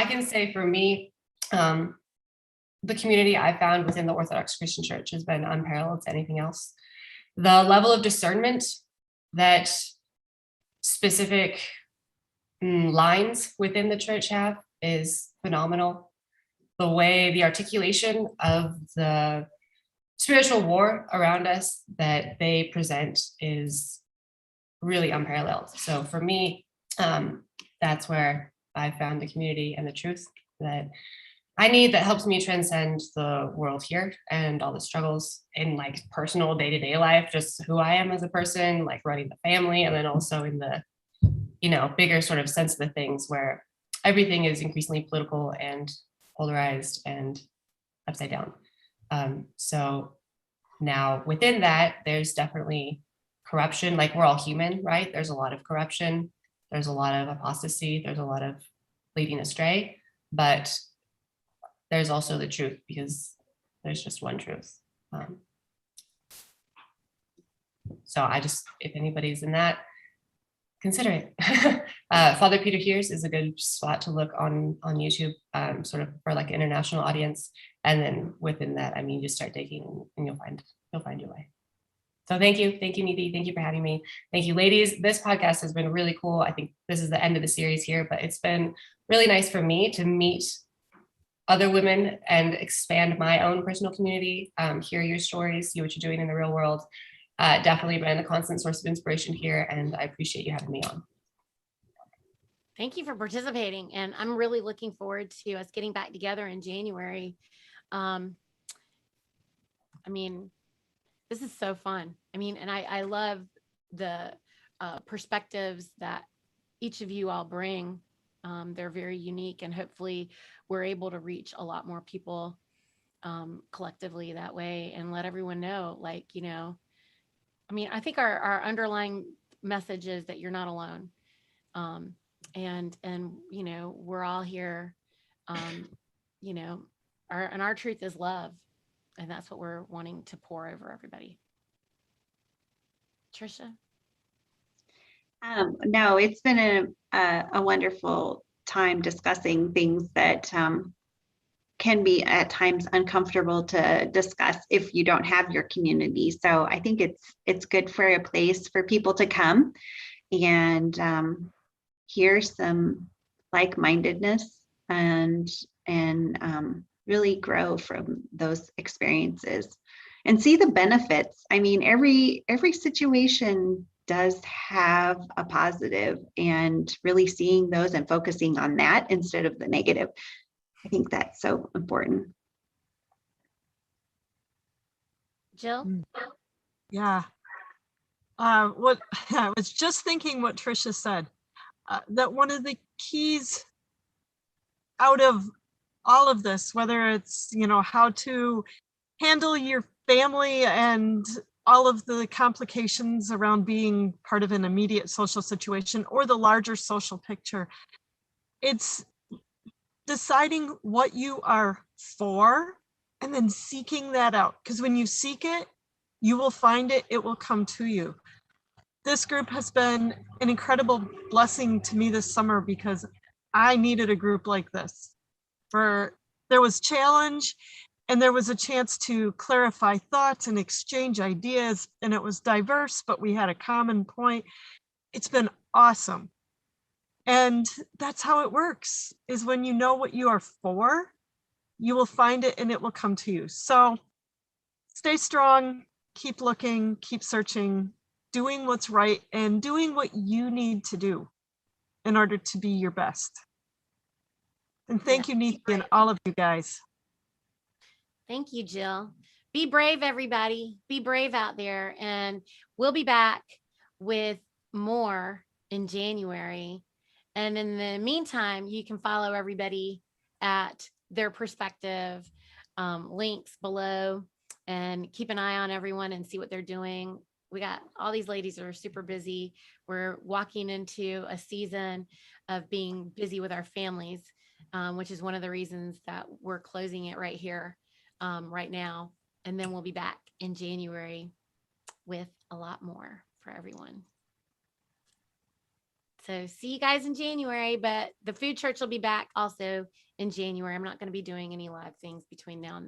can say for me, the community I found within the Orthodox Christian Church has been unparalleled to anything else. The level of discernment that specific lines within the church have is phenomenal. The way the articulation of the spiritual war around us that they present is really unparalleled. So for me, that's where I found the community and the truth that I need, that helps me transcend the world here and all the struggles in like personal day-to-day life, just who I am as a person, like running the family, and then also in the, you know, bigger sort of sense of the things where everything is increasingly political and polarized and upside down. So now within that, there's definitely corruption. Like we're all human, right? There's a lot of corruption. There's a lot of apostasy. There's a lot of leading astray, but there's also the truth, because there's just one truth. So I just, if anybody's in that, consider it. Father Peter Hears is a good spot to look on YouTube, sort of for like an international audience. And then within that, I mean, just start digging and you'll find your way. So thank you, Neethi. Thank you for having me. Thank you, ladies. This podcast has been really cool. I think this is the end of the series here, but it's been really nice for me to meet other women and expand my own personal community, hear your stories, see what you're doing in the real world. Definitely been a constant source of inspiration here, and I appreciate you having me on. Thank you for participating, and I'm really looking forward to us getting back together in January. I mean, this is so fun. I mean, and I love the perspectives that each of you all bring. They're very unique, and hopefully we're able to reach a lot more people collectively that way and let everyone know, like, you know, I mean, I think our underlying message is that you're not alone. And, you know, we're all here, you know, our truth is love. And that's what we're wanting to pour over everybody. Tricia? No, it's been a wonderful time discussing things that can be at times uncomfortable to discuss if you don't have your community. So I think it's good for a place for people to come and hear some like-mindedness and really grow from those experiences and see the benefits. I mean, every situation does have a positive, and really seeing those and focusing on that instead of the negative. I think that's so important. Jill? Yeah. What I was just thinking what Tricia said, that one of the keys out of all of this, whether it's, how to handle your family and all of the complications around being part of an immediate social situation or the larger social picture, it's deciding what you are for and then seeking that out. Because when you seek it, you will find it, it will come to you. This group has been an incredible blessing to me this summer because I needed a group like this. There was challenge and there was a chance to clarify thoughts and exchange ideas, and it was diverse, but we had a common point. It's been awesome. And that's how it works, is when you know what you are for, you will find it and it will come to you. So stay strong, keep looking, keep searching, doing what's right and doing what you need to do in order to be your best. And thank you, Neethi, and all of you guys. Thank you, Jill. Be brave, everybody. Be brave out there. And we'll be back with more in January. And in the meantime, you can follow everybody at their perspective links below and keep an eye on everyone and see what they're doing. We got all these ladies that are super busy. We're walking into a season of being busy with our families, which is one of the reasons that we're closing it right here, right now. And then we'll be back in January with a lot more for everyone. So see you guys in January, but the food church will be back also in January. I'm not going to be doing any live things between now and then.